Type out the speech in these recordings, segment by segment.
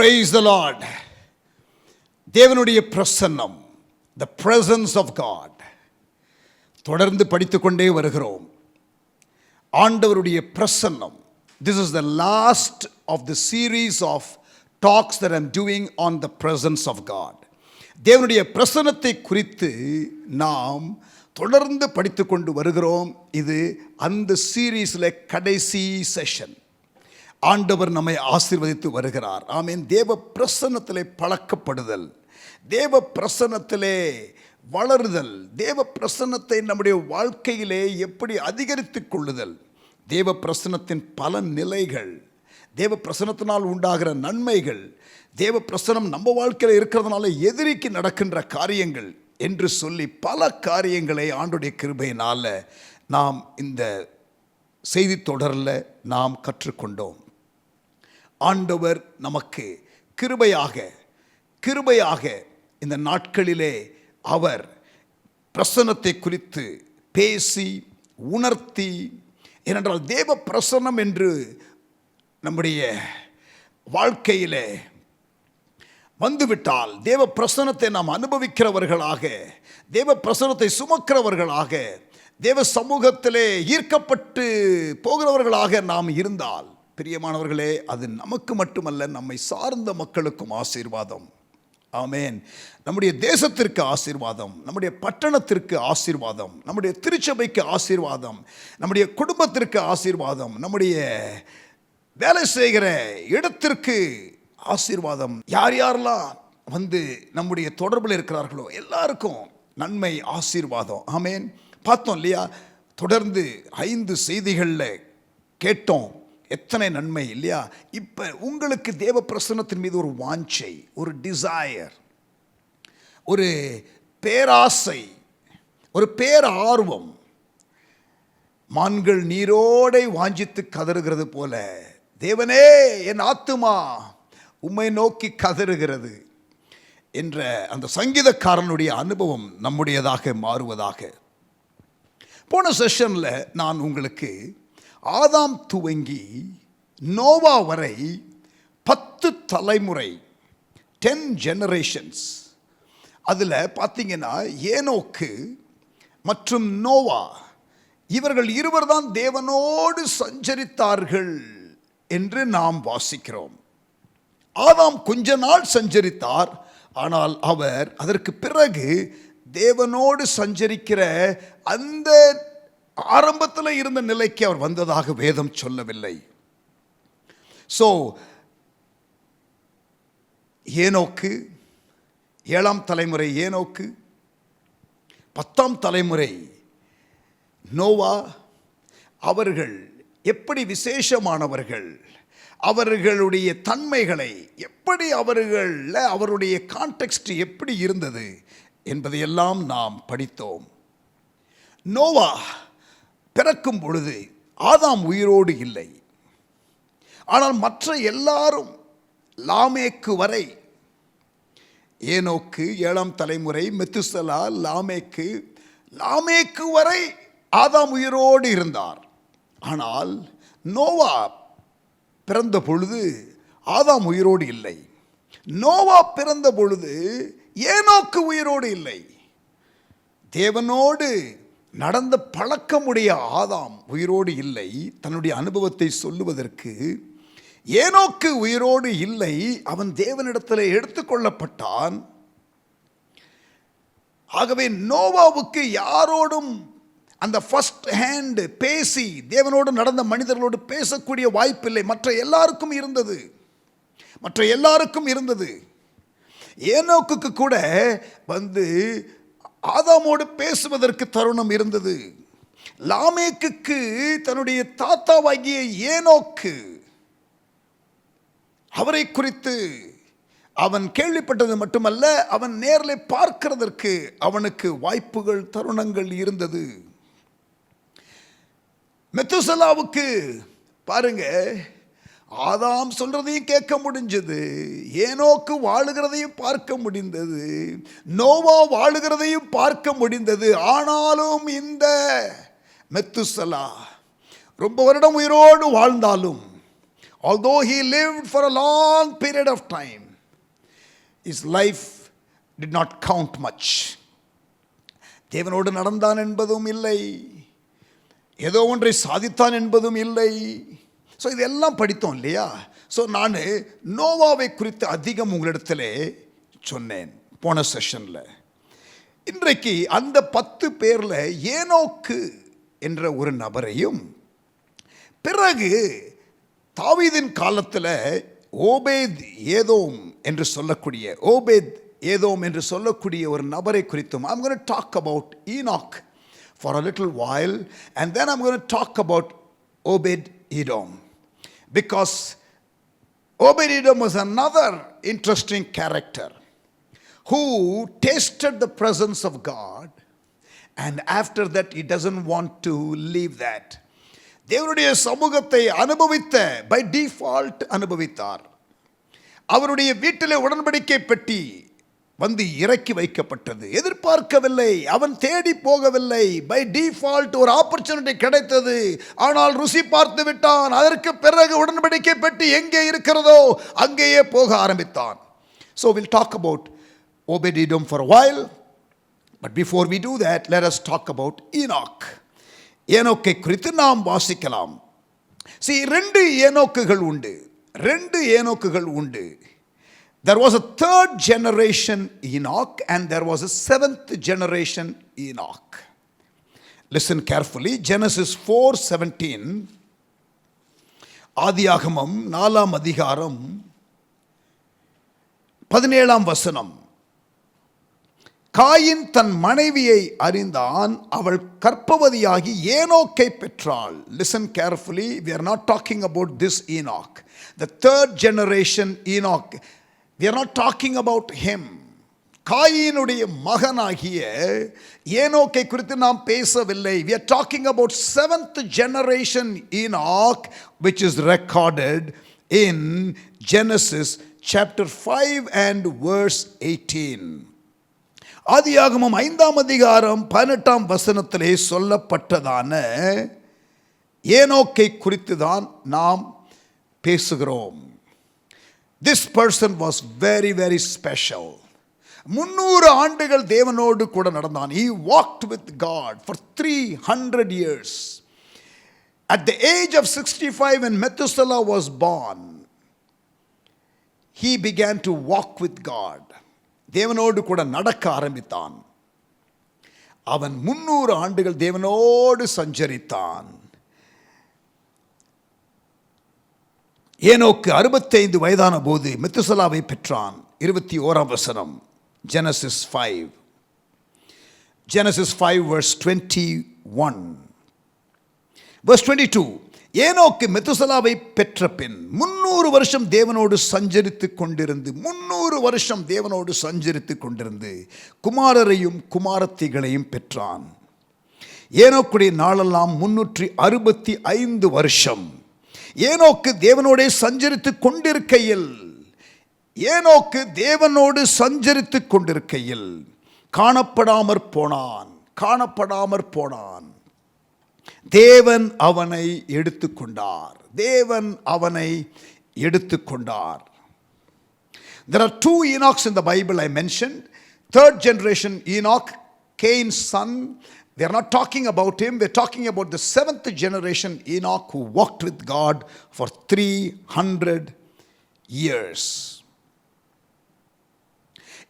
Praise the Lord. தேவனுடைய பிரசன்னம், the presence of God. தொடர்ந்து படித்துக்கொண்டே வருகிறோம். ஆண்டவருடைய பிரசன்னம். This is the last of the series of talks that I'm doing on the presence of God. தேவனுடைய பிரசன்னத்தை குறித்து நாம் தொடர்ந்து படித்துக்கொண்டு வருகிறோம். இது அந்த சீரீஸில் கடைசி செஷன். ஆண்டவர் நம்மை ஆசீர்வதித்து வருகிறார். ஆமென். தேவ பிரசன்னத்திலே பழக்கப்படுதல், தேவ பிரசன்னத்திலே வளருதல், தேவ பிரசன்னத்தை நம்முடைய வாழ்க்கையிலே எப்படி அதிகரித்துக் கொள்ளுதல், தேவ பிரசன்னத்தின் பல நிலைகள், தேவ பிரசன்னத்தினால் உண்டாகிற நன்மைகள், தேவ பிரசன்னம் நம்ம வாழ்க்கையில் இருக்கிறதுனால எதிரிக்கு நடக்கின்ற காரியங்கள் என்று சொல்லி பல காரியங்களை ஆண்டுடைய கிருபையினால் நாம் இந்த செய்தி தொடரில் நாம் கற்றுக்கொண்டோம். ஆண்டவர் நமக்கு கிருபையாக இந்த நாட்களிலே அவர் பிரசன்னத்தை குறித்து பேசி உணர்த்தி, ஏனென்றால் தேவ பிரசன்னம் என்று நம்முடைய வாழ்க்கையிலே வந்துவிட்டால், தேவ பிரசன்னத்தை நாம் அனுபவிக்கிறவர்களாக, தேவ பிரசன்னத்தை சுமக்கிறவர்களாக, தேவ சமூகத்திலே ஈர்க்கப்பட்டு போகிறவர்களாக நாம் இருந்தால், பிரியமானவர்களே, அது நமக்கு மட்டுமல்ல, நம்மை சார்ந்த மக்களுக்கும் ஆசீர்வாதம். ஆமென். நம்முடைய தேசத்திற்கு ஆசீர்வாதம், நம்முடைய பட்டணத்திற்கு ஆசீர்வாதம், நம்முடைய திருச்சபைக்கு ஆசீர்வாதம், நம்முடைய குடும்பத்திற்கு ஆசீர்வாதம், நம்முடைய வேலை செய்கிற இடத்திற்கு ஆசீர்வாதம். யார் யாரெல்லாம் வந்து நம்முடைய தொடர்பில் இருக்கிறார்களோ எல்லாருக்கும் நன்மை, ஆசீர்வாதம். ஆமென். பார்த்தோம் இல்லையா? தொடர்ந்து 5 செய்திகளில் கேட்டோம் எத்தனை நன்மை இல்லையா? இப்போ உங்களுக்கு தேவ பிரசன்னத்தின் மீது ஒரு வாஞ்சை, ஒரு டிசையர், ஒரு பேராசை, ஒரு பேரார்வம். மான்கள் நீரோடை வாஞ்சித்து கதறுகிறது போல, தேவனே என் ஆத்துமா உம்மை நோக்கி கதறுகிறது என்ற அந்த சங்கீதக்காரனுடைய அனுபவம் நம்முடையதாக மாறுவதாக. போன செஷனில் நான் உங்களுக்கு ஆதாம் துவங்கி நோவா வரை 10 தலைமுறை, 10 ஜெனரேஷன்ஸ், அதில் பார்த்தீங்கன்னா ஏனோக்கு மற்றும் நோவா இவர்கள் இருவர் தான் தேவனோடு சஞ்சரித்தார்கள் என்று நாம் வாசிக்கிறோம். ஆதாம் கொஞ்ச நாள் சஞ்சரித்தார், ஆனால் அவர் அதற்கு பிறகு தேவனோடு சஞ்சரிக்கிற அந்த ஆரம்பத்தில் இருந்த நிலைக்கு அவர் வந்ததாக வேதம் சொல்லவில்லை. ஸோ ஏனோக்கு 7ஆம் தலைமுறை, ஏனோக்கு 10ஆம் தலைமுறை நோவா, அவர்கள் எப்படி விசேஷமானவர்கள், அவர்களுடைய தன்மைகளை எப்படி, அவருடைய கான்டெக்ஸ்ட் எப்படி இருந்தது என்பதையெல்லாம் நாம் படித்தோம். நோவா பிறக்கும் பொழுது ஆதாம் உயிரோடு இல்லை. ஆனால் மற்ற எல்லாரும் லாமேக்கு வரை, ஏனோக்கு 7ஆம் தலைமுறை, மெத்துசலா, லாமேக்கு வரை ஆதாம் உயிரோடு இருந்தார். ஆனால் நோவா பிறந்த பொழுது ஆதாம் உயிரோடு இல்லை. நோவா பிறந்த பொழுது ஏனோக்கு உயிரோடு இல்லை. தேவனோடு நடந்த பழக்கமுடைய ஆதாம் உயிரோடு இல்லை. தன்னுடைய அனுபவத்தை சொல்லுவதற்கு ஏனோக்கு உயிரோடு இல்லை. அவன் தேவனிடத்தில் எடுத்துக்கொள்ளப்பட்டான். ஆகவே நோவாவுக்கு யாரோடும் அந்த ஃபர்ஸ்ட் ஹேண்ட் பேசி தேவனோடு நடந்த மனிதர்களோடு பேசக்கூடிய வாய்ப்பில்லை. மற்ற எல்லாருக்கும் இருந்தது. ஏனோக்குக்கு கூட வந்து ஆதாமோடு பேசுவதற்கு தருணம் இருந்தது. லாமேக்குக்கு தன்னுடைய தாத்தாவாகிய ஏனோக்கு, அவரை குறித்து அவன் கேள்விப்பட்டது மட்டுமல்ல, அவன் நேரில் பார்க்கிறதற்கு அவனுக்கு வாய்ப்புகள், தருணங்கள் இருந்தது. மெத்துசலாவுக்கு பாருங்க, ஆதாம் சொல்றதையும் கேட்க முடிஞ்சது, ஏனோக்கு வாழுகிறதையும் பார்க்க முடிந்தது, நோவா வாழுகிறதையும் பார்க்க முடிந்தது. ஆனாலும் இந்த மெத்துசலா ரொம்ப வருடம் உயிரோடு வாழ்ந்தாலும் although he lived for a long period of time, his life did not count much. தேவனோடு நடந்தான் என்பதும் இல்லை, ஏதோ ஒன்றை சாதித்தான் என்பதும் இல்லை. ஸோ இதெல்லாம் படித்தோம் இல்லையா? ஸோ நான் நோவாவை குறித்து அதிகம் உங்களிடத்தில் சொன்னேன் போன செஷனில். இன்றைக்கு அந்த 10 பேரில் ஏனோக்கு என்ற ஒரு நபரையும், பிறகு தாவீதின் காலத்தில் ஓபேத் ஏதோம் என்று சொல்லக்கூடிய ஒரு நபரை குறித்தும் I'm going to talk about Enoch for a little while, and then I'm going to talk about Obed-Edom, because Obed-Edom was another interesting character who tasted the presence of God, and after that he doesn't want to leave that. தேவனுடைய சமூகத்தை அனுபவித்த, by default அனுபவித்தார். அவருடைய வீட்டிலே உடன்படிக்கை பெட்டி வந்து இறக்கி வைக்கப்பட்டது. எதிர்பார்க்கவில்லை, அவன் தேடி போகவில்லை. பை டிஃபால்ட் ஒரு ஆப்பர்ச்சுனிட்டி கிடைத்தது, ஆனால் ருசி பார்த்து விட்டான். அதற்கு பிறகு உடன்படிக்கை பெட்டி எங்கே இருக்கிறதோ அங்கேயே போக ஆரம்பித்தான். So we'll talk about Obed-Edom for a while, but before we do that, let us talk about Enoch. ஏனோக்கை குறித்து நாம் வாசிக்கலாம். See, 2 ஏனோக்குகள் உண்டு. There was a 3rd generation Enoch and there was a 7th generation Enoch. Listen carefully. Genesis 4:17, ஆதியாகமம் 4ஆம் அதிகாரம் 17ஆம் வசனம். Coin தன் மனைவியை அறிந்தான், அவள் கர்ப்பவதியாகி ஏனோக்கை பெற்றாள். Listen carefully. We are not talking about this Enoch, the 3rd generation Enoch. We are not talking about him. காயினுடைய மகனாகிய ஏனோக்கை குறித்து நாம் பேசவில்லை. We are talking about 7th generation Enoch, which is recorded in Genesis chapter 5 and verse 18. ஆதியாகமம் 5ஆம் அதிகாரம் 18ஆம் வசனத்திலே சொல்லப்பட்டதான ஏனோக்கை குறித்து தான் நாம் பேசுகிறோம். This person was very, very special. 300 ஆண்டுகள் தேவனோடு கூட நடந்தான். He walked with God for 300 years. At the age of 65, when Methuselah was born, he began to walk with God. தேவனோடு கூட நடக்க ஆரம்பித்தான். அவன் 300 ஆண்டுகள் தேவனோடு சஞ்சரித்தான். ஏனோக்கு 65 வயதான போது மெத்துசலாவை பெற்றான். 21ஆம் வசனம், Genesis 5 verse 21. Verse 22, ஏனோக்கு மெத்துசலாவை பெற்ற பின் 300 வருஷம் தேவனோடு சஞ்சரித்து கொண்டிருந்து குமாரரையும் குமாரத்திகளையும் பெற்றான். ஏனோக்குடைய நாளெல்லாம் 365 வருஷம். ஏனோக்கு தேவனோடு சஞ்சரித்து கொண்டிருக்கையில் காணப்படாமற் போனான். தேவன் அவனை எடுத்துக்கொண்டார். There are 2 Enochs in the Bible I mentioned. 3rd generation Enoch, Cain's son. We are not talking about him. We are talking about the 7th generation Enoch who walked with God for 300 years.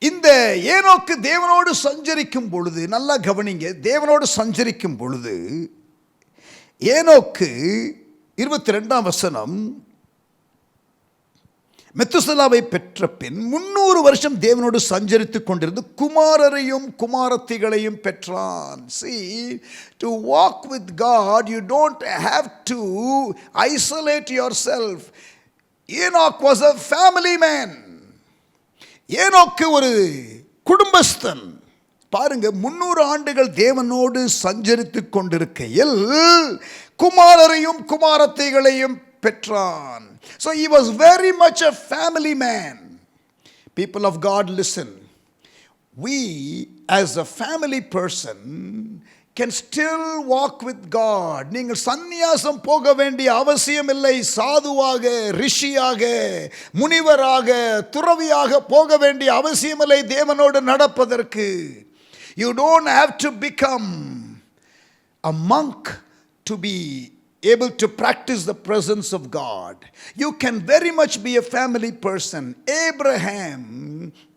இந்த ஏனோக்கு தேவனோடு சஞ்சரிக்கும் பொழுது, நல்லா கவனிங்க, தேவனோடு சஞ்சரிக்கும் பொழுது ஏனோக்கு 22ஆம் வசனம், மெத்துசலாவை பெற்ற பின் 300 வருஷம் தேவனோடு சஞ்சரித்து கொண்டிருந்து குமாரரையும் குமாரத்திகளையும் பெற்றான். See, to walk with God, you don't have to isolate yourself. Enoch was a family man. ஏனோக்கு ஒரு குடும்பஸ்தன். பாருங்க, 300 ஆண்டுகள் தேவனோடு சஞ்சரித்து கொண்டிருக்கையில் குமாரரையும் குமாரத்திகளையும் பெற்றான். So he was very much a family man. People of God, listen. We as a family person can still walk with God. நீங்கள் சந்நியாசம் போக வேண்டிய அவசியம் இல்லை. சாதுவாக, ரிஷியாக, முனிவராக, துறவியாக போக வேண்டிய அவசியம் இல்லை தேவனோடு நடப்பதற்கு. You don't have to become a monk to be able to practice the presence of God. You can very much be a family person. Abraham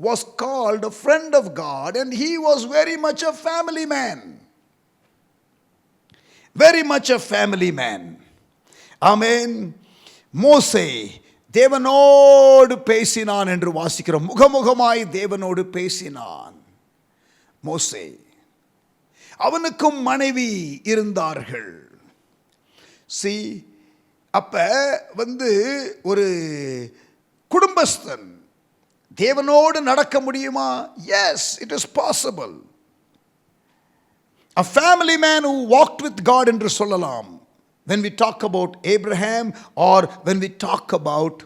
was called a friend of God, and he was very much a family man. Very much a family man. Amen. மோசே தேவனோடு பேசினான் என்று வாசிக்கிறோம். முகமுகமாய் தேவனோடு பேசினான் மோசே. அவனுக்கும் மனைவி இருந்தார்கள். See, அப்ப ஒரு குடும்பஸ்தன் தேவனோடு நடக்க முடியுமா? Yes, it is possible. A family man who walked with God என்று சொல்லலாம். When we talk about Abraham or when we talk about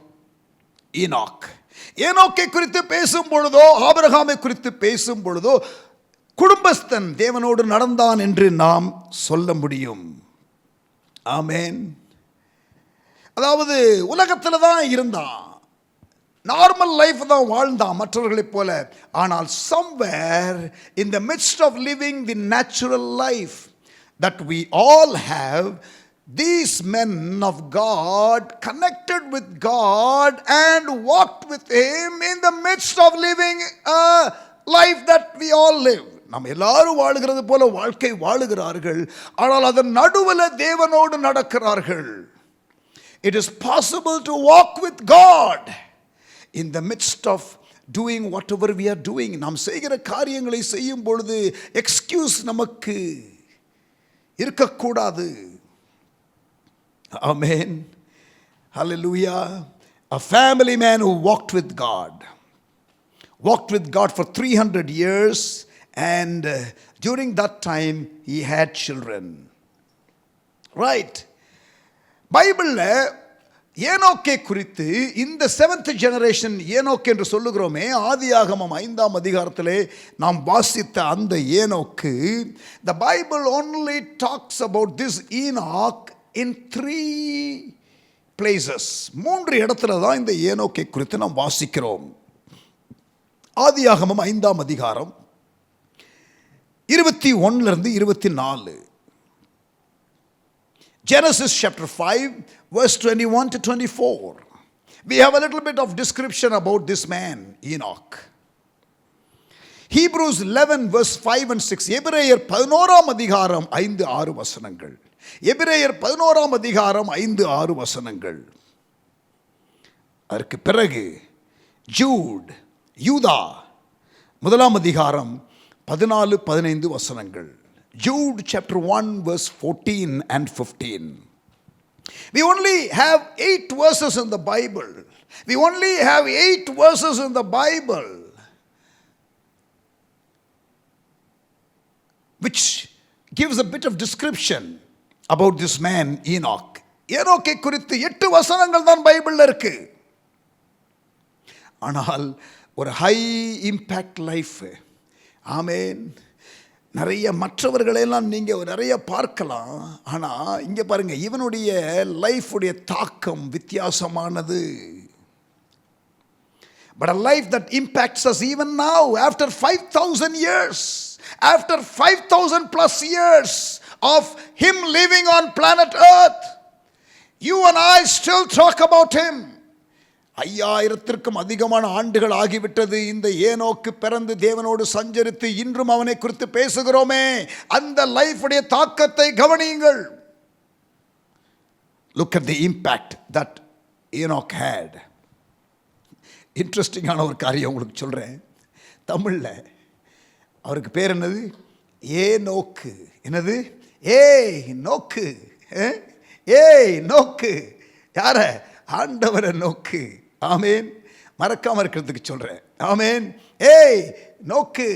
Enoch. ஏனோக்கை குறித்து பேசும் பொழுதோ, ஆபிரகாமை குறித்து பேசும் பொழுதோ, குடும்பஸ்தன் தேவனோடு நடந்தான் என்று நாம் சொல்ல முடியும். ஆமென். அதாவது உலகத்தில் தான் இருந்தான், நார்மல் லைஃப் தான் வாழ்ந்தான் மற்றவர்களைப் போல. ஆனால் somewhere in the midst of living the natural life that we all have, these men of God connected with God and walked with Him in the midst of living a life that we all live. நாம் எல்லாரும் வாழுகிறது போல வாழ்க்கை வாழுகிறார்கள். ஆனால் அதன் நடுவில் தேவனோடு நடக்கிறார்கள். It is possible to walk with God in the midst of doing whatever we are doing. நாம் செய்கிற காரியங்களை செய்யும் பொழுது எக்ஸ்கியூஸ் நமக்கு இருக்கக்கூடாது. Amen. Hallelujah. A family man who walked with God for 300 years, and during that time he had children. Right. பைபிள்ல ஏனோக்கை குறித்து இந்த 7th generation ஏனோக் என்று சொல்லுகிறோமே, ஆதியாகமம் 5ஆம் அதிகாரத்திலே நாம் வாசித்த அந்த ஏனோக்கு, the Bible only talks about this Enoch in 3 places. 3 இடத்துல தான் இந்த ஏனோக்கை குறித்து நாம் வாசிக்கிறோம். ஆதியாகமம் 5ஆம் அதிகாரம் 21 24. Genesis chapter 5 verse 21 to 24. We have a little bit of description about this man Enoch. Hebrews 11 verse 5 and 6. எபிரேயர் 11ஆம் அதிகாரம் 5-6 வசனங்கள். எபிரேயர் 11ஆம் அதிகாரம் 5-6 வசனங்கள். அதற்கு பிறகு ஜூட், யூதா 1ஆம் அதிகாரம் 14-15 வசனங்கள். Jude chapter 1 verse 14 and 15. We only have 8 verses in the Bible. We only have 8 verses in the Bible which gives a bit of description about this man Enoch. ஏனோக்கை குறித்து 8 வசனங்கள் தான் பைபிள்ல இருக்கு. ஆனால் ஒரு ஹை இம்பாக்ட் லைஃப். ஆமென். நிறைய மற்றவர்களெல்லாம் நீங்கள் நிறைய பார்க்கலாம். ஆனால் இங்கே பாருங்கள், இவனுடைய லைஃபுடைய தாக்கம் வித்தியாசமானது. But a life that impacts us even now, after 5,000 years, after 5,000 plus years of him living on planet Earth, you and I still talk about him. 5000க்கும் அதிகமான ஆண்டுகள் ஆகிவிட்டது இந்த ஏனோக்கு பிறந்து தேவனோடு சஞ்சரித்து இன்றும் அவனை குறித்து பேசுகிறோமே. அந்த லைஃபுடைய தாக்கத்தை கவனியுங்கள். Look at the impact that Enoch had. இன்ட்ரெஸ்டிங்கான ஒரு காரியம் உங்களுக்கு சொல்கிறேன். தமிழில் அவருக்கு பேர் என்னது? ஏனோக்கு. என்னது? ஏய் நோக்கு. ஏய் நோக்கு. யார? ஆண்டவரை நோக்கு. ஆமேன். மறக்காமல் இருக்கிறதுக்கு சொல்கிறேன். ஆமேன். ஏய் நோக்கு.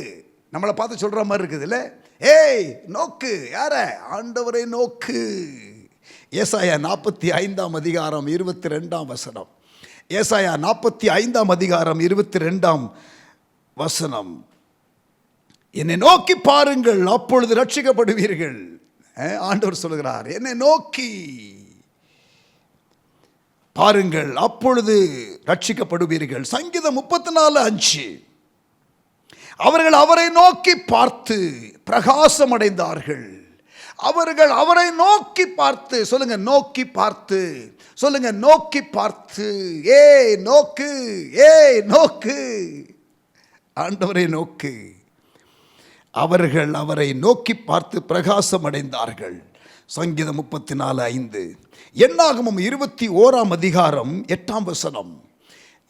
நம்மளை பார்த்து சொல்கிற மாதிரி இருக்குது இல்லை? ஏய் நோக்கு. யார? ஆண்டவரை நோக்கு. ஏசாயா 45ஆம் அதிகாரம் 22ஆம் வசனம். ஏசாயா 45ஆம் அதிகாரம் 22ஆம் வசனம். என்னை நோக்கி பாருங்கள், அப்பொழுது ரட்சிக்கப்படுவீர்கள். ஆண்டவர் சொல்கிறார், என்னை நோக்கி பாருங்கள், அப்பொழுது ரட்சிக்கப்படுவீர்கள். சங்கீதம் 34:5. அவர்கள் அவரை நோக்கி பார்த்து பிரகாசம் அடைந்தார்கள். அவர்கள் அவரை நோக்கி பார்த்து, சொல்லுங்க நோக்கி பார்த்து, சொல்லுங்க நோக்கி பார்த்து. ஏய் நோக்கு, ஏய் நோக்கு, ஆண்டவரை நோக்கு. அவர்கள் அவரை நோக்கி பார்த்து பிரகாசம் அடைந்தார்கள். சங்கீதம் 34:5. என்னாகமம் 21:8.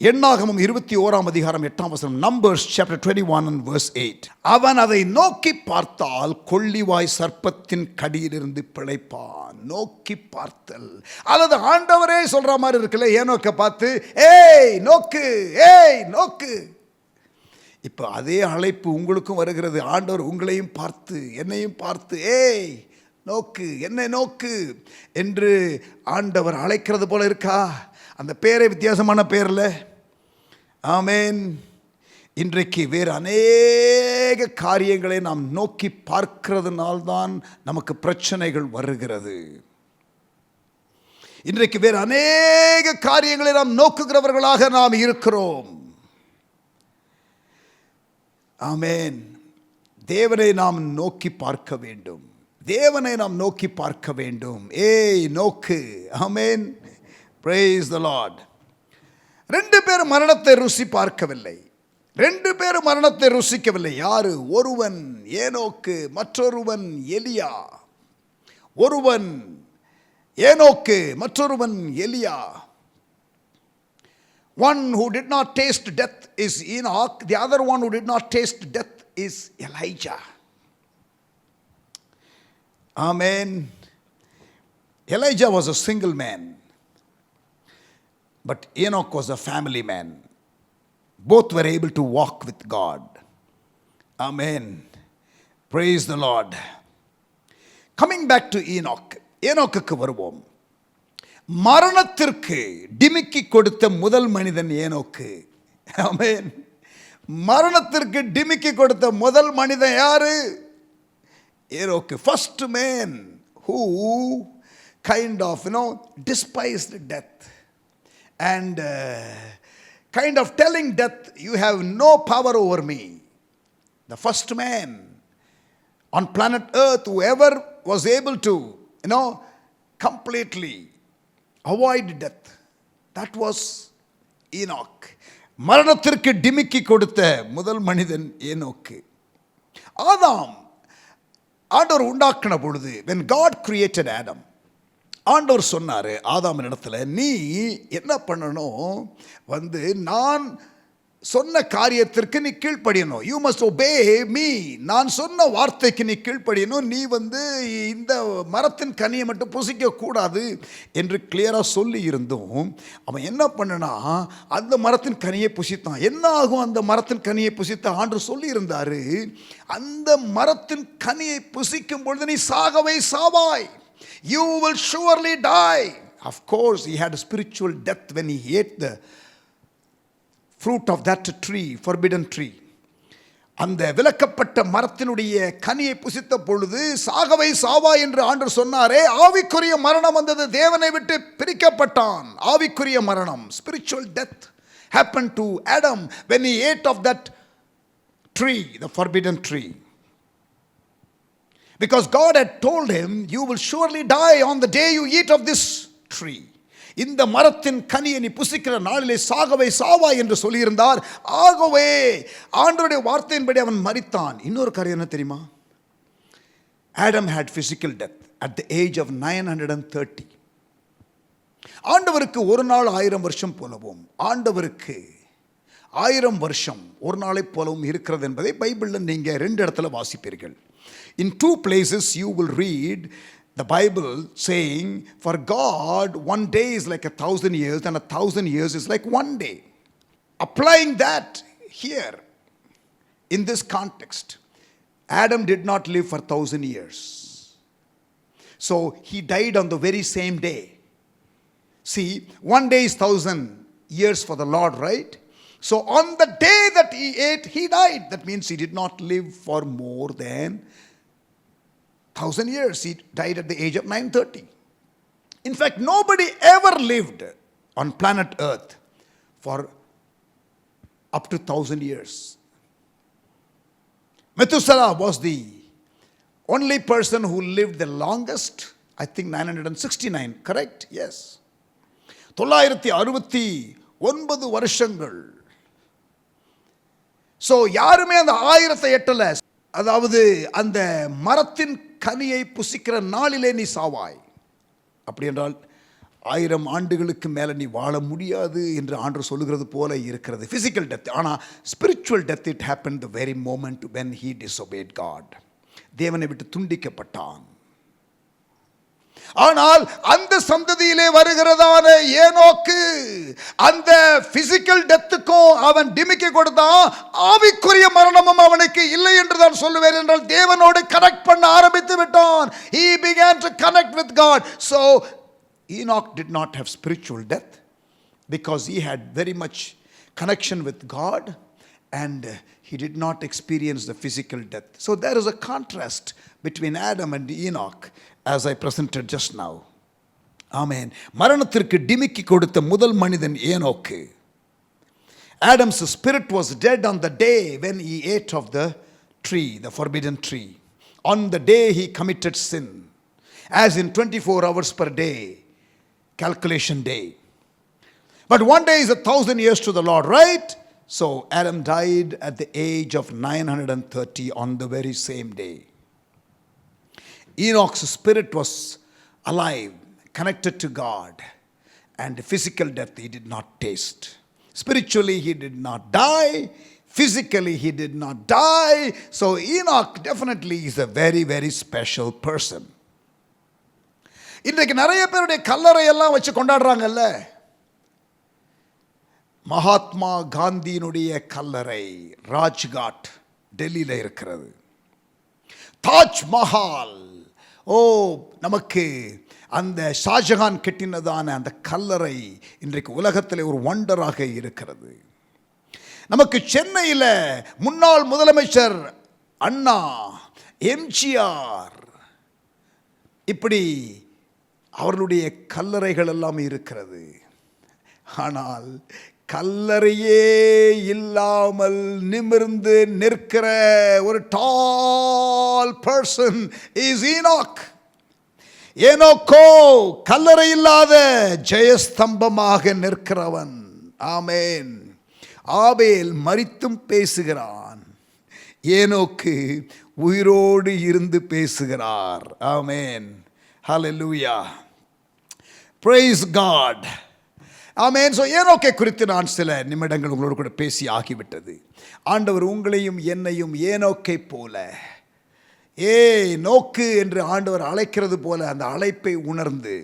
என்னாகமம் 21:8. Numbers chapter 21 and verse 8. அவன் அதை நோக்கி பார்த்தால் கொள்ளிவாய் சர்ப்பத்தின் கடியிலிருந்து பிழைப்பான். நோக்கி பார்த்தல், அல்லது ஆண்டவரே சொல்ற மாதிரி இருக்குல்ல, ஏனோக்க பார்த்து ஏய் நோக்கு, ஏய் நோக்கு. இப்போ அதே அழைப்பு உங்களுக்கும் வருகிறது. ஆண்டவர் உங்களையும் பார்த்து என்னையும் பார்த்து ஏய் நோக்கு, என்னை நோக்கு என்று ஆண்டவர் அழைக்கிறது போல இருக்கா? அந்த பேரே வித்தியாசமான பேரில். ஆமேன். இன்றைக்கு வேறு அநேக காரியங்களை நாம் நோக்கி பார்க்கிறதுனால்தான் நமக்கு பிரச்சனைகள் வருகிறது. இன்றைக்கு வேறு அநேக காரியங்களை நாம் நோக்குகிறவர்களாக நாம் இருக்கிறோம். ஆமேன். தேவனை நாம் நோக்கி பார்க்க வேண்டும். தேவனை நாம் நோக்கி பார்க்க வேண்டும். ஏய் நோக்கு. ஆமேன். Praise the Lord. 2 பேர் மரணத்தை ருசி பார்க்கவில்லை. 2 பேர் மரணத்தை ருசிக்கவில்லை. யாரு? ஒருவன் ஏனோக்கு, மற்றொருவன் எலியா. ஒருவன் ஏனோக்கு, மற்றொருவன் எலியா. One who did not taste death is Enoch. The other one who did not taste death is Elijah. Amen. Elijah was a single man, but Enoch was a family man. Both were able to walk with God. Amen. Praise the Lord. Coming back to Enoch. ஏனோக்குக்கு வருவோம். மரணத்திற்கு டிமிக்கி கொடுத்த முதல் மனிதன் ஏனோக்கு. ஆமென். மரணத்திற்கு டிமிக்கி கொடுத்த முதல் மனிதன் யாரு? ஏனோக்கு. First man who kind of despised death and kind of telling death, you have no power over me. The first man on planet earth who ever was able to completely avoid death, that was Enoch. மரணத்திற்கு டிமிக்கி கொடுத்த முதல் மனிதன் ஏனோக்கு. ஆதாம் ஆண்டவர் உண்டாக்கின பொழுது, when God created Adam, ஆண்டவர் சொன்னார் ஆதாமின் இடத்துல, நீ என்ன பண்ணணும், நான் சொன்ன காரியத்திற்கு நீ கீழ்ப்படியணும். You must obey me. நான் சொன்ன வார்த்தைக்கு நீ கீழ்ப்படியணும். நீ இந்த மரத்தின் கனியை மட்டும் புசிக்க கூடாது என்று கிளியராக சொல்லி இருந்தும் அவன் என்ன பண்ணனா, அந்த மரத்தின் கனியை புசித்தான். என்ன ஆகும் அந்த மரத்தின் கனியை புசித்த? ஆண்டவர் சொல்லி இருந்தாரு, அந்த மரத்தின் கனியை புசிக்கும் பொழுது நீ சாகவே சாவாய். You will surely die. Of course, he had a spiritual death when he ate the fruit of that tree, forbidden tree. அந்த விலக்கப்பட்ட மரத்தினுடைய கனியை புசித்த பொழுது சாகவை சாவா என்று ஆண்டவர் சொன்னாரே, ஆவிக்குரிய மரணம் வந்தது. தேவனை விட்டு பிரிக்கப்பட்டான். ஆவிக்குரிய மரணம், spiritual death happened to Adam when he ate of that tree, the forbidden tree. Because God had told him, you will surely die on the day you eat of this tree. இந்த மரத்தின் கனியை நீ புசிக்கிற நாளிலே சாகவே சாவா என்று சொல்லியிருந்தார். ஆகவே ஆண்டவருடைய வார்த்தையின்படி அவன் மரித்தான். இன்னொரு காரியம் என்ன தெரியுமா? Adam had physical death at the age of 930. ஆண்டவருக்கு ஒரு நாள் 1000 வருஷம் போலவும், ஆண்டவருக்கு 1000 வருஷம் ஒரு நாளை போலவும் இருக்கிறது என்பதை பைபிளில் நீங்க 2 இடத்துல வாசிப்பீர்கள். In 2 places you will read the Bible saying, for God 1 day is like 1,000 years and 1,000 years is like 1 day. Applying that here in this context, Adam did not live for 1,000 years. So he died on the very same day. See, 1 day is 1,000 years for the Lord, right? So on the day that he ate, he died. That means he did not live for more than 1,000 years. He died at the age of 930. In fact, nobody ever lived on planet Earth for up to 1,000 years. Methuselah was the only person who lived the longest, I think 969, correct? Yes. 969 வருஷங்கள். So யாருமே அந்த 1000 எட்டல. அதாவது அந்த மரத்தின் கனியை புசிக்கிற நாளிலே நீ சாவாய். அப்படி என்றால் 1000 ஆண்டுகளுக்கு மேலே நீ வாழ முடியாது என்று ஆண்டவர் சொல்லுகிறது போல இருக்கிறது. Physical death. ஆனால் spiritual death it happen the very moment when he disobeyed God. தேவனை விட்டு துண்டிக்கப்பட்டான். ஆனால் அந்த சந்ததியிலே வருகிறதான ஏனோக்கு அந்த பிசிக்கல் டெத்துக்கும் அவன் டிமிக்கி கொடுத்தான். ஆவிக்குரிய மரணமும் அவனுக்கு இல்லை என்று தான் சொல்லுவேன். என்றால் தேவனோடு கனெக்ட் பண்ண ஆரம்பித்து விட்டான். He began to connect with God. So Enoch did not have spiritual death because he had very much connection with God and he did not experience the physical death. So there is a contrast between Adam and Enoch as I presented just now. Amen. மரணத்திற்கு டிமிக்கி கொடுத்த முதல் மனிதன் ஏனோக்கு. Adam's spirit was dead on the day when he ate of the tree, the forbidden tree. On the day he committed sin. As in 24 hours per day, calculation day. But one day is 1,000 years to the Lord, right? So Adam died at the age of 930 on the very same day. Enoch's spirit was alive, connected to God, and physical death he did not taste. Spiritually he did not die, physically he did not die. So Enoch definitely is a very, very special person. இன்றைக்கு நிறைய பேருடைய கல்லறை எல்லாம் வச்சு கொண்டாடுறாங்கல்ல. மகாத்மா காந்தியினுடைய கல்லறை ராஜ்காட் டெல்லியில் இருக்கிறது. தாஜ் மஹால், ஓ நமக்கு அந்த ஷாஜகான் கட்டினதான அந்த கல்லறை இன்றைக்கு உலகத்தில் ஒரு வண்டராக இருக்கிறது. நமக்கு சென்னையில் முன்னாள் முதலமைச்சர் அண்ணா, எம்ஜிஆர், இப்படி அவர்களுடைய கல்லறைகள் எல்லாம் இருக்கிறது. ஆனால் கல்லறையே இல்லாமல் நிமிர்ந்து நிற்கிற ஒரு டால் பர்சன் இஸ் ஈனோக். ஏனோக்கோ கல்லறை இல்லாத ஜெயஸ்தம்பமாக நிற்கிறவன். ஆமேன். ஆபேல் மரித்தும் பேசுகிறான், ஏனோக்கு உயிரோடு இருந்து பேசுகிறார். ஆமேன். ஹல்லேலூயா. Praise God. ஆமென். ஸோ ஏனோக்கை குறித்து நான் சில நிமிடங்கள் உங்களோடு கூட பேசி ஆகிவிட்டது. ஆண்டவர் உங்களையும் என்னையும் ஏனோக்கை போல, நோக்கு என்று ஆண்டவர் அழைக்கிறது போல அந்த அழைப்பை உணர்ந்து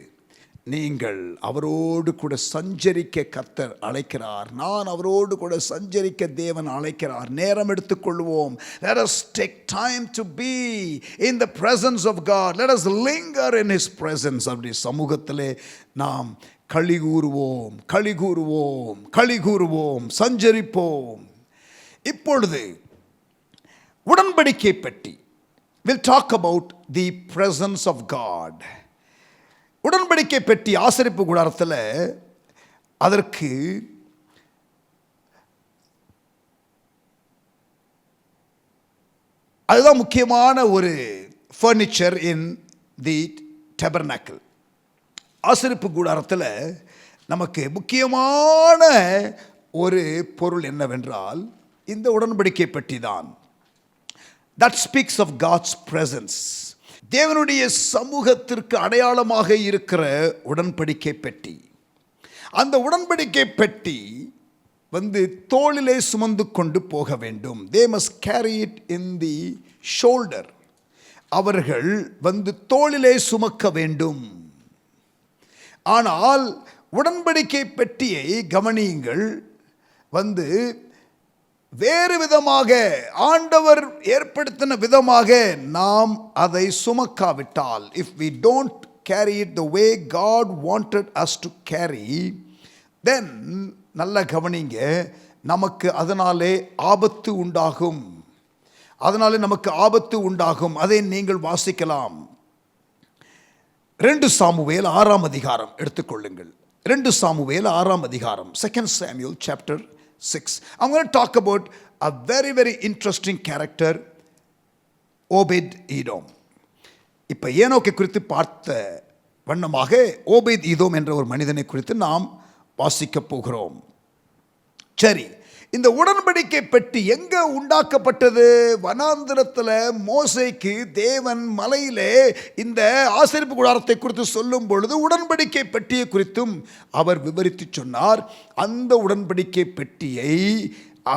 நீங்கள் அவரோடு கூட சஞ்சரிக்க கர்த்தர் அழைக்கிறார். நான் அவரோடு கூட சஞ்சரிக்க தேவன் அழைக்கிறார். நேரம் எடுத்துக்கொள்வோம். Let us take time to be in the presence of God. Let us linger in His presence. அப்படி சமூகத்திலே நாம் களி கூறுவோம், களி கூறுவோம், களி கூறுவோம், சஞ்சரிப்போம். இப்பொழுது உடன்படிக்கை பெட்டி. We'll talk about the presence of God. உடன்படிக்கை பெட்டி ஆசரிப்பு கூடாரத்தில் அதற்கு அதுதான் முக்கியமான ஒரு ஃபர்னிச்சர் இன் தி டெபர்னாக்கிள். ஆசரிப்பு கூடாரத்தில் நமக்கு முக்கியமான ஒரு பொருள் என்னவென்றால் இந்த உடன்படிக்கை பெட்டி தான். That speaks of God's presence. தேவனுடைய சமூகத்திற்கு அடையாளமாக இருக்கிற உடன்படிக்கை பெட்டி. அந்த உடன்படிக்கை பெட்டி தோளிலே சுமந்து கொண்டு போக வேண்டும். They must carry it in the shoulder. அவர்கள் தோளிலே சுமக்க வேண்டும். ஆனால் உடன்படிக்கை பெட்டியை கவனியுங்கள், வேறு விதமாக ஆண்டவர் ஏற்படுத்தின விதமாக நாம் அதை சுமக்காவிட்டால், if we don't carry it the way God wanted us to carry, then நல்ல கவனிங்க, நமக்கு அதனாலே ஆபத்து உண்டாகும். அதனாலே நமக்கு ஆபத்து உண்டாகும். அதை நீங்கள் வாசிக்கலாம். 2 சாமுவேல் 6ஆம் அதிகாரம் எடுத்துக்கொள்ளுங்கள். 2 சாமுவேல் 6ஆம் அதிகாரம், 2 Samuel chapter 6. I'm going to talk about a very very interesting character, Obed Edom. இப்போ ஏனோக்கை குறித்து பார்த்த வண்ணமாக ஓபேத் ஈதோம் என்ற ஒரு மனிதனை குறித்து நாம் வாசிக்க போகிறோம். சரி, இந்த உடன்படிக்கை பெட்டி எங்க உண்டாக்கப்பட்டது? வனாந்திரத்தில் மோசேக்கு தேவன் மலையிலே இந்த ஆசரிப்பு கூடாரத்தை குறித்து சொல்லும் பொழுது உடன்படிக்கை பெட்டியை குறித்தும் அவர் விவரித்து சொன்னார். அந்த உடன்படிக்கை பெட்டியை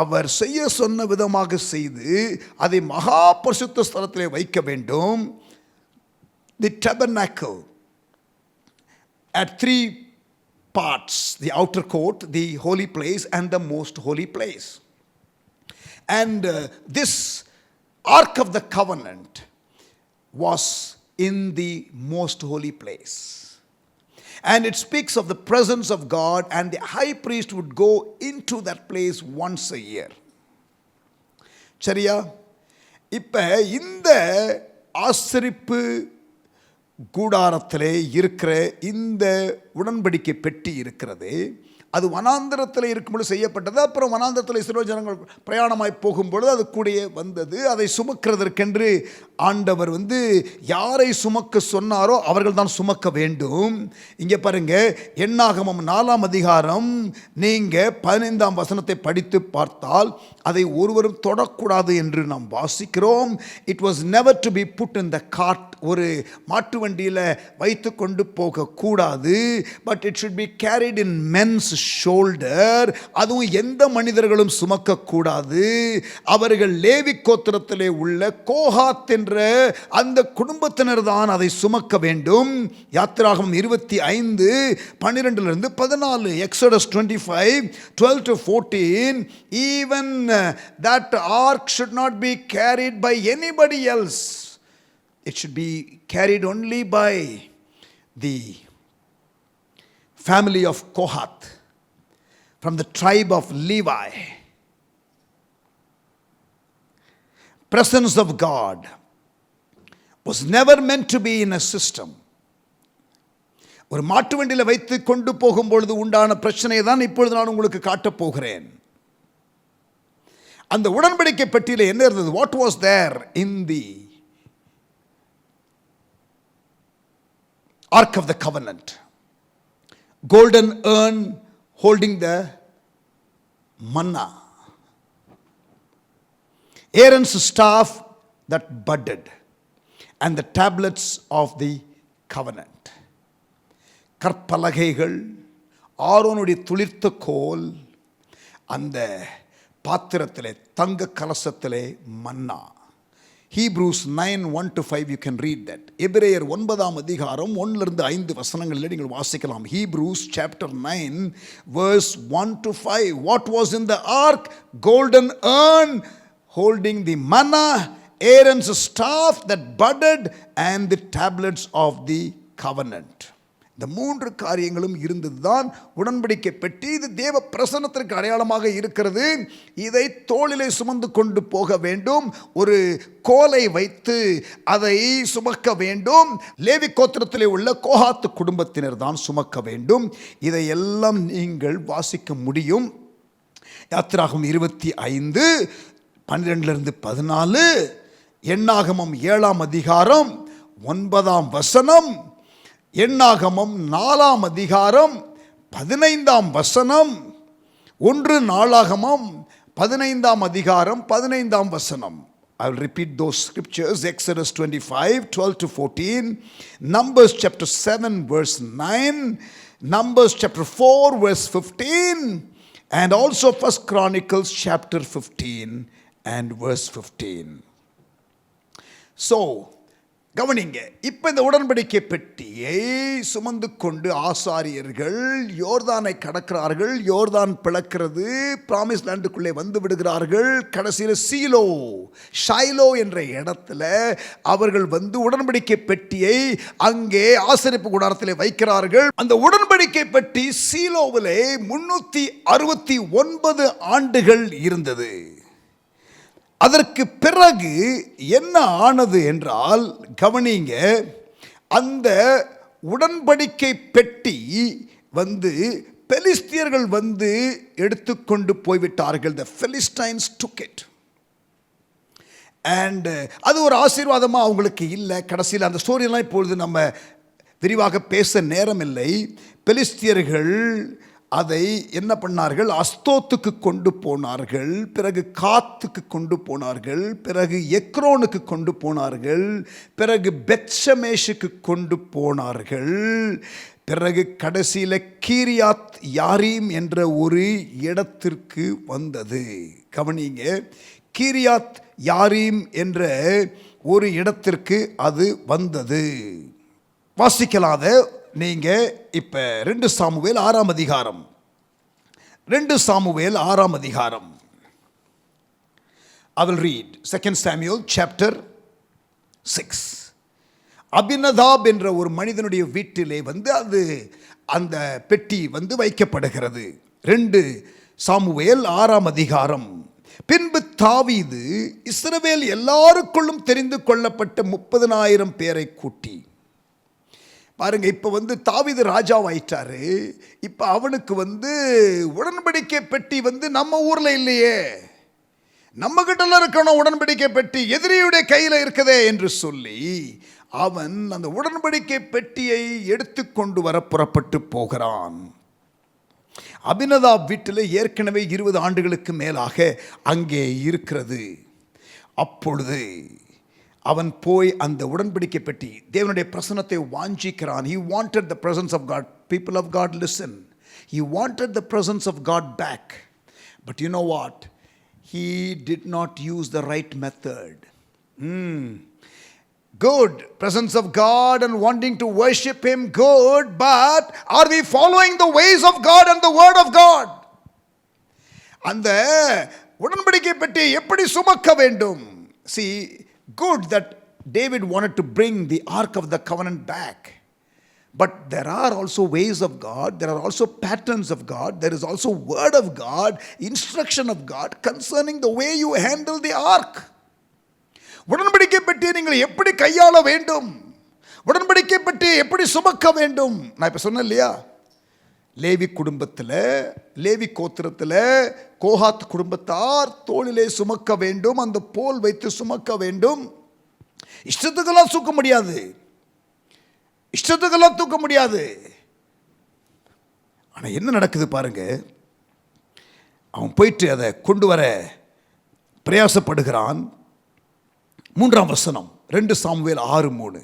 அவர் செய்ய சொன்ன விதமாக செய்து அதை மகா பரிசுத்த ஸ்தலத்திலே வைக்க வேண்டும். The tabernacle at 3 parts: the outer court, the holy place, and the most holy place. And this ark of the covenant was in the most holy place. And it speaks of the presence of God, and the high priest would go into that place once a year. சரியா? இப்போ இந்த ஆசரிப்பு கூடாரத்திலே இருக்கிற இந்த உடன்படிக்கை பெட்டி இருக்கிறது. அது வனாந்திரத்தில் இருக்கும்போது செய்யப்பட்டது. அப்புறம் வனாந்திரத்தில் இஸ்ரவேல் ஜனங்கள் பிரயாணமாய் போகும்பொழுது அது கூடயே வந்தது. அதை சுமக்கிறதற்கென்று ஆண்டவர் யாரை சுமக்க சொன்னாரோ அவர்கள் தான் சுமக்க வேண்டும். இங்கே பாருங்க, எண்ணாகமம் 4ஆம் அதிகாரம் நீங்கள் 15ஆம் வசனத்தை படித்து பார்த்தால் அதை ஒருவரும் தொடக்கூடாது என்று நாம் வாசிக்கிறோம். It was never to be put in the cart. ஒரு மாட்டு வண்டியில் வைத்து கொண்டு போகக்கூடாது. But it should be carried in men's shoulder. அதுவும் எந்த மனிதர்களும் சுமக்கக்கூடாது. அவர்கள் லேவி கோத்திரத்திலே உள்ள கோகாத் என்ற அந்த குடும்பத்தினர் தான் அதை சுமக்க வேண்டும். யாத்திராகமம் 25:12-14, Exodus 25:12-14. Even that ark should not be carried by anybody else. It should be carried only by the family of Kohath, from the tribe of Levi. Presence of God was never meant to be in a system. ஒரு மாட்டு வண்டியில் வைத்து கொண்டு போகும்பொழுது உண்டான பிரச்சனையை தான் இப்பொழுது நான் உங்களுக்கு காட்டப் போகிறேன். அந்த உடன்படிக்கை பெட்டியில் என்ன இருந்தது? What was there in the Ark of the Covenant? Golden urn holding the manna, Aaron's staff that budded, and the tablets of the covenant. கற்பலகைகள், ஆரோனுடைய துளிர்த்த கோல், அந்த பாத்திரத்திலே தங்க கலசத்திலே மன்னா. Hebrews 9:1-5, you can read that. எபிரேயர் 9ஆம் அதிகாரம் 1-5 வசனங்களில் நீங்கள் வாசிக்கலாம். Hebrews chapter 9 verse 1-5. What was in the ark? Golden urn holding the manna, Aaron's staff that budded, and the tablets of the covenant. இந்த 3 காரியங்களும் இருந்ததுதான் உடன்படிக்கை பெட்டி. இது தேவ பிரசன்னத்திற்கு அடையாளமாக இருக்கிறது. இதை தோளிலே சுமந்து கொண்டு போக வேண்டும். ஒரு கோலை வைத்து அதை சுமக்க வேண்டும். லேவி கோத்திரத்திலே உள்ள கோகாத்து குடும்பத்தினர் தான் சுமக்க வேண்டும். இதையெல்லாம் நீங்கள் வாசிக்க முடியும். யாத்திராகமம் 25:12-14, எண்ணாகமம் 7ஆம் அதிகாரம் 9ஆம் வசனம், எண்ணாகமம் 4ஆம் அதிகாரம் 15ஆம் வசனம், 1 நாளாகமம் 15ஆம் அதிகாரம் 15ஆம் வசனம். I will repeat those scriptures. Exodus 25:12-14, Numbers chapter 7 verse 9, Numbers chapter 4 verse 15, and also 1 Chronicles chapter 15 and verse 15. So கவனிங்க, இப்ப இந்த உடன்படிக்கை பெட்டியை சுமந்து கொண்டு ஆசாரியர்கள் யோர்தானை கடக்கிறார்கள். யோர்தான் பிளக்கிறது, பிராமிஸ் லேண்டுக்குள்ளே வந்து விடுகிறார்கள். கடைசியில் ஷைலோ என்ற இடத்துல அவர்கள் வந்து உடன்படிக்கை பெட்டியை அங்கே ஆசரிப்பு கூடாரத்தில் வைக்கிறார்கள். அந்த உடன்படிக்கை பெட்டி சீலோவிலே 369 ஆண்டுகள் இருந்தது. அதற்கு பிறகு என்ன ஆனது என்றால், கவனிங்க, அந்த உடன்படிக்கை பெட்டி வந்து பெலிஸ்தியர்கள் வந்து எடுத்துக்கொண்டு போய்விட்டார்கள். The Philistines took it. And அது ஒரு ஆசீர்வாதமாக அவங்களுக்கு இல்லை. கடைசியில் அந்த ஸ்டோரியெல்லாம் இப்பொழுது நம்ம விரிவாக பேச நேரமில்லை. பெலிஸ்தியர்கள் அதை என்ன பண்ணார்கள்? அஸ்தோத்துக்கு கொண்டு போனார்கள், பிறகு காத்துக்கு கொண்டு போனார்கள், பிறகு எக்ரோனுக்கு கொண்டு போனார்கள், பிறகு பெத்ஷமேஷுக்கு கொண்டு போனார்கள், பிறகு கடைசியில் கீரியாத் யாரீம் என்ற ஒரு இடத்திற்கு வந்தது. கவனிங்க, கீரியாத் யாரீம் என்ற ஒரு இடத்திற்கு அது வந்தது. வாசிக்கலாத நீங்க இப்ப 2 சாமுவேல் 6ஆம் அதிகாரம், 2 சாமுவேல் 6ஆம் அதிகாரம். I will read 2 Samuel chapter 6. Abinadab என்ற ஒரு மனிதனுடைய வீட்டிலே வந்து அந்த பெட்டி வந்து வைக்கப்படுகிறது. 2 சாமுவேல் 6ஆம் அதிகாரம். பின்பு தாவீது இஸ்ரவேல் எல்லாருக்குள்ளும் தெரிந்து கொள்ளப்பட்ட 30,000 பேரை கூட்டி, பாருங்க, இப்ப வந்து தாவீது ராஜாவாயிட்டாரு. இப்ப அவனுக்கு வந்து உடன்படிக்கை பெட்டி வந்து நம்ம ஊர்ல இல்லையே, நம்ம கிட்ட இருக்கணும் உடன்படிக்கை பெட்டி, எதிரியுடைய கையில் இருக்குதே என்று சொல்லி அவன் அந்த உடன்படிக்கை பெட்டியை எடுத்துக்கொண்டு வர புறப்பட்டு போகிறான். அபினதாப் வீட்டில் ஏற்கனவே 20 ஆண்டுகளுக்கு மேலாக அங்கே இருக்கிறது. அப்பொழுது அவன் போய் அந்த உடன்படிக்கை பெட்டி, தேவனுடைய பிரசன்னத்தை வாஞ்சிக்கிறான். He wanted the presence of God. People of God, listen. He wanted the presence of God back. But you know what? He did not use the right method. Good, presence of God and wanting to worship Him, good, but are we following the ways of God and the word of God? அந்த உடன்படிக்கை பெட்டி எப்படி சுமக்க வேண்டும்? See, good that David wanted to bring the ark of the covenant back, but there are also ways of God, there are also patterns of God, there is also word of God, instruction of God concerning the way you handle the ark. உடன்படிக்கை பெட்டியை நீங்கள் எப்படி கையாள வேண்டும், உடன்படிக்கை பெட்டியை எப்படி சுமக்க வேண்டும். நான் இப்ப சொன்னேன் இல்லையா, லேவி குடும்பத்தில், லேவி கோத்திரத்தில் கோஹாத் குடும்பத்தார் தோளிலே சுமக்க வேண்டும், அந்த போல் வைத்து சுமக்க வேண்டும். இஷ்டத்துக்கெல்லாம் தூக்க முடியாது, இஷ்டத்துக்கெல்லாம் தூக்க முடியாது. ஆனால் என்ன நடக்குது பாருங்க, அவன் போயிட்டு அதை கொண்டு வர பிரயாசப்படுகிறான். 3ஆம் வசனம், 2 சாமுவேல் 6:3.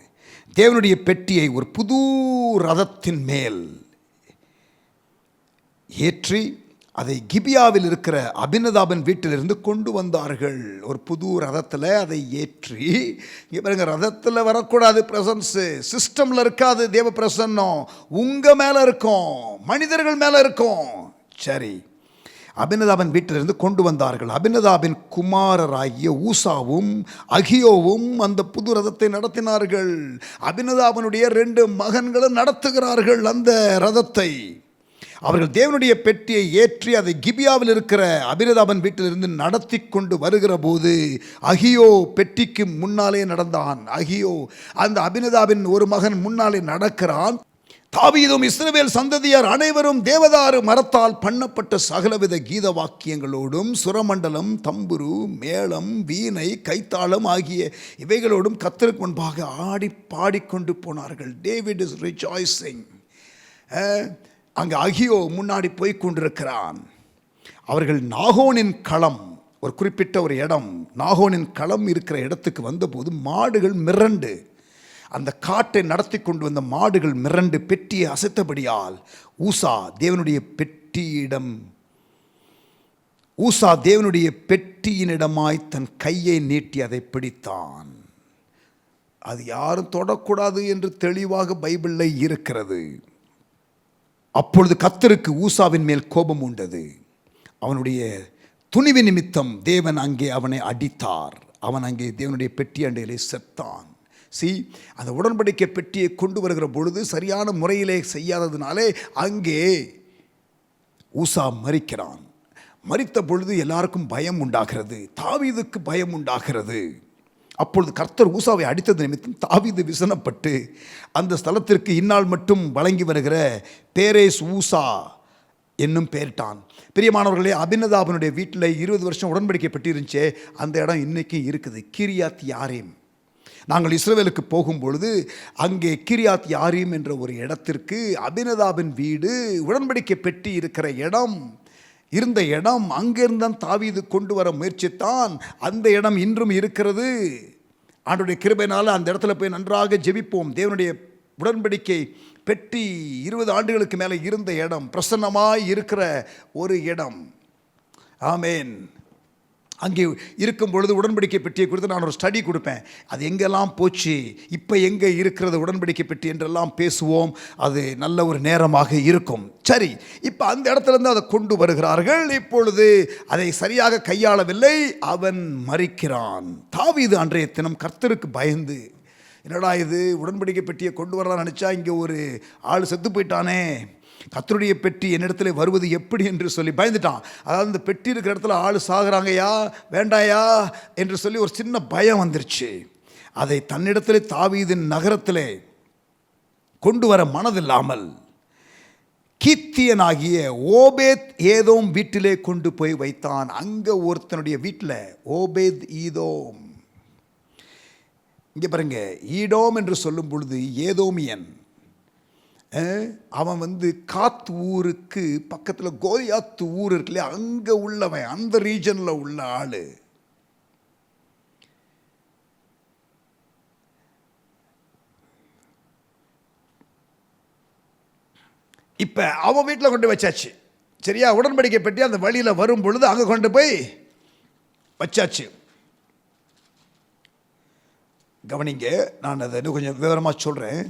தேவனுடைய பெட்டியை ஒரு புது ரதத்தின் மேல் ஏற்றி அதை கிபியாவில் இருக்கிற அபினதாபின் வீட்டிலிருந்து கொண்டு வந்தார்கள். ஒரு புது ரதத்தில் அதை ஏற்றி, இங்கே பாருங்க, ரதத்தில் வரக்கூடாது பிரசன்ஸ், சிஸ்டமில் இருக்காது தேவ பிரசன்னம், உங்கள் மேலே இருக்கும், மனிதர்கள் மேலே இருக்கும். சரி, அபினதாபின் வீட்டிலிருந்து கொண்டு வந்தார்கள். அபினதாபின் குமாரராகிய ஊசாவும் அகியோவும் அந்த புது ரதத்தை நடத்தினார்கள். அபினதாபினுடைய 2 மகன்களும் நடத்துகிறார்கள் அந்த ரதத்தை. அவர்கள் தேவனுடைய பெட்டியை ஏற்றி அதை கிபியாவில் இருக்கிற அபினதாபின் வீட்டிலிருந்து நடத்தி கொண்டு வருகிற போது அகியோ பெட்டிக்கு முன்னாலே நடந்தான். அகியோ, அந்த அபினதாபின் ஒரு மகன் முன்னாலே நடக்கிறான். தாவீதும் இஸ்ரவேல் சந்ததியார் அனைவரும் தேவதாரு மரத்தால் பண்ணப்பட்ட சகலவித கீத வாக்கியங்களோடும் சுரமண்டலம், தம்புரு, மேளம், வீணை, கைத்தாளம் ஆகிய இவைகளோடும் கர்த்தருக்கு முன்பாக ஆடி பாடிக்கொண்டு போனார்கள். David is rejoicing. அங்கே அகியோ முன்னாடி போய் கொண்டிருக்கிறான். அவர்கள் நாகோனின் களம், ஒரு குறிப்பிட்ட ஒரு இடம், நாகோனின் களம் இருக்கிற இடத்துக்கு வந்தபோது மாடுகள் மிரண்டு, அந்த காட்டை நடத்தி கொண்டு வந்த மாடுகள் மிரண்டு பெட்டியை அசைத்தபடியால் ஊசா தேவனுடைய பெட்டியினிடமாய் தன் கையை நீட்டி அதை பிடித்தான். அது யாரும் தொடக்கூடாது என்று தெளிவாக பைபிளில் இருக்கிறது. அப்பொழுது கர்த்தருக்கு ஊசாவின் மேல் கோபம் உண்டது. அவனுடைய துணிவு நிமித்தம் தேவன் அங்கே அவனை அடித்தார். அவன் அங்கே தேவனுடைய பெட்டி அண்டையிலே செத்தான். அந்த உடன்படிக்கை பெட்டியை கொண்டு வருகிற பொழுது சரியான முறையிலே செய்யாததுனாலே அங்கே ஊசா மரிக்கிறான். மரித்த பொழுது எல்லாருக்கும் பயம் உண்டாகிறது, தாவீதுக்கு பயம் உண்டாகிறது. அப்பொழுது கர்த்தர் ஊசாவை அடித்தது நிமித்தம் தாவீது விசனப்பட்டு அந்த ஸ்தலத்திற்கு இந்நாள் மட்டும் வழங்கி வருகிற பேரேஸ் ஊசா என்னும் பெயரிட்டான். பிரியமானவர்களே, அபினதாபனுடைய வீட்டில் 20 வருஷம் உடன்படிக்கை பெட்டி இருந்துச்சே, அந்த இடம் இன்றைக்கும் இருக்குது, கிரியாத் யாரீம். நாங்கள் இஸ்ரவேலுக்கு போகும்பொழுது அங்கே கிரியாத் யாரீம் என்ற ஒரு இடத்திற்கு அபினதாபின் வீடு, உடன்படிக்கை பெட்டி இருக்கிற இடம் இருந்த இடம், அங்கிருந்தான் தாவீது கொண்டு வர முயற்சித்தான். அந்த இடம் இன்றும் இருக்கிறது. ஆண்டவருடைய கிருபையினால் அந்த இடத்துல போய் நன்றாக ஜெபிப்போம். தேவனுடைய உடன்படிக்கை பெட்டி 20 ஆண்டுகளுக்கு மேலே இருந்த இடம், பிரசன்னமாய் இருக்கிற ஒரு இடம். ஆமேன். அங்கே இருக்கும் பொழுது உடன்படிக்கை பெட்டியை குறித்து நான் ஒரு ஸ்டடி கொடுப்பேன். அது எங்கெல்லாம் போச்சு, இப்போ எங்கே இருக்கிறது உடன்படிக்கை பெட்டி என்றெல்லாம் பேசுவோம். அது நல்ல ஒரு நேரமாக இருக்கும். சரி, இப்போ அந்த இடத்துலேருந்து அதை கொண்டு வருகிறார்கள். இப்பொழுது அதை சரியாக கையாளவில்லை, அவன் மரிக்கிறான். தாவீது அன்றைய தினம் கர்த்தருக்கு பயந்து, என்னடா இது, உடன்படிக்கை பெட்டியை கொண்டு வரலாம்னு நினச்சா இங்கே ஒரு ஆள் செத்து போயிட்டானே, கர்த்தருடைய பெட்டி என்னிடத்துல வருவது எப்படி என்று சொல்லி பயந்துட்டான். அதாவது இந்த பெட்டி இருக்கிற இடத்துல ஆள் சாகுறாங்கயா, வேண்டாயா என்று சொல்லி ஒரு சின்ன பயம் வந்துருச்சு. அதை தன்னிடத்திலே தாவீதின் நகரத்திலே கொண்டு வர மனதில்லாமல் கீத்தியனாகிய ஓபேத் ஏதோம் வீட்டிலே கொண்டு போய் வைத்தான். அங்கே ஒருத்தனுடைய வீட்டில் ஓபேத் ஈதோம். இங்கே பாருங்க, ஈடோம் என்று சொல்லும் பொழுது ஏதோமியன். அவன் காத் ஊருக்கு பக்கத்தில் கோலியாத் ஊர் இருக்கு இல்லையா, அங்கே உள்ளவன், அந்த ரீஜனில் உள்ள ஆள். இப்போ அவன் வீட்டில் கொண்டு வச்சாச்சு. சரியா, உடன்படிக்கை பெட்டி அந்த வழியில் வரும் பொழுது அங்கே கொண்டு போய் வச்சாச்சு. கவனிங்க, நான் அதை இன்னும் கொஞ்சம் விவரமாக சொல்கிறேன்.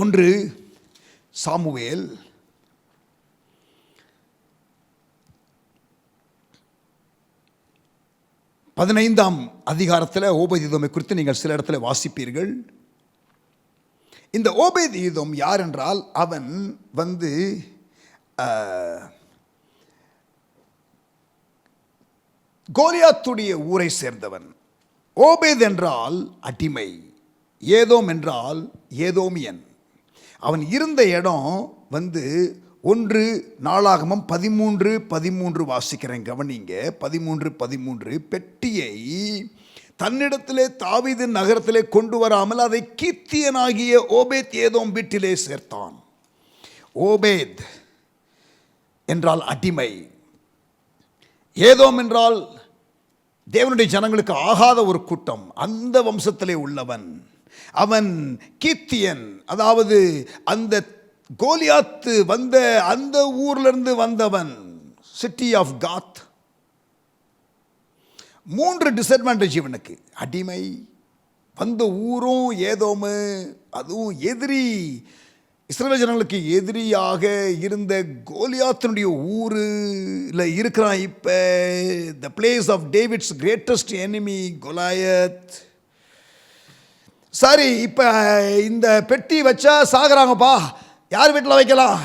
1 சாமுவேல் 15ஆம் அதிகாரத்தில் ஓபேத்-ஏதோமை குறித்து நீங்கள் சில இடத்துல வாசிப்பீர்கள். இந்த ஓபேத்-ஏதோம் யார் என்றால், அவன் கோலியாத்துடைய ஊரை சேர்ந்தவன். ஓபேத் என்றால் அடிமை, ஏதோம் என்றால் ஏதோமியன். அவன் இருந்த இடம் 1 நாளாகமம் 13:13 வாசிக்கிறேன், கவனிங்க. 13:13 பெட்டியை தன்னிடத்திலே தாவீதின் நகரத்திலே கொண்டு வராமல் அதை கீத்தியனாகிய ஓபேத் ஏதோம் வீட்டிலே சேர்த்தான். ஓபேத் என்றால் அடிமை, ஏதோம் என்றால் தேவனுடைய ஜனங்களுக்கு ஆகாத ஒரு கூட்டம், அந்த வம்சத்திலே உள்ளவன். அவன் கீத்தியன், அதாவது அந்த கோலியாத்து வந்த அந்த ஊர்லேருந்து வந்தவன், சிட்டி ஆஃப் காத். 3 டிஸ்அட்வான்டேஜ் இவனுக்கு: அடிமை, வந்த ஊரும் ஏதோமு, அதுவும் எதிரி, இஸ்ரவேல் ஜனங்களுக்கு எதிரியாக இருந்த கோலியாத்தினுடைய ஊரில் இருக்கிறான். இப்போ the place of David's greatest enemy Goliath. சரி, இப்போ இந்த பெட்டி வச்சா சாகுறாங்கப்பா, யார் வீட்டில் வைக்கலாம்?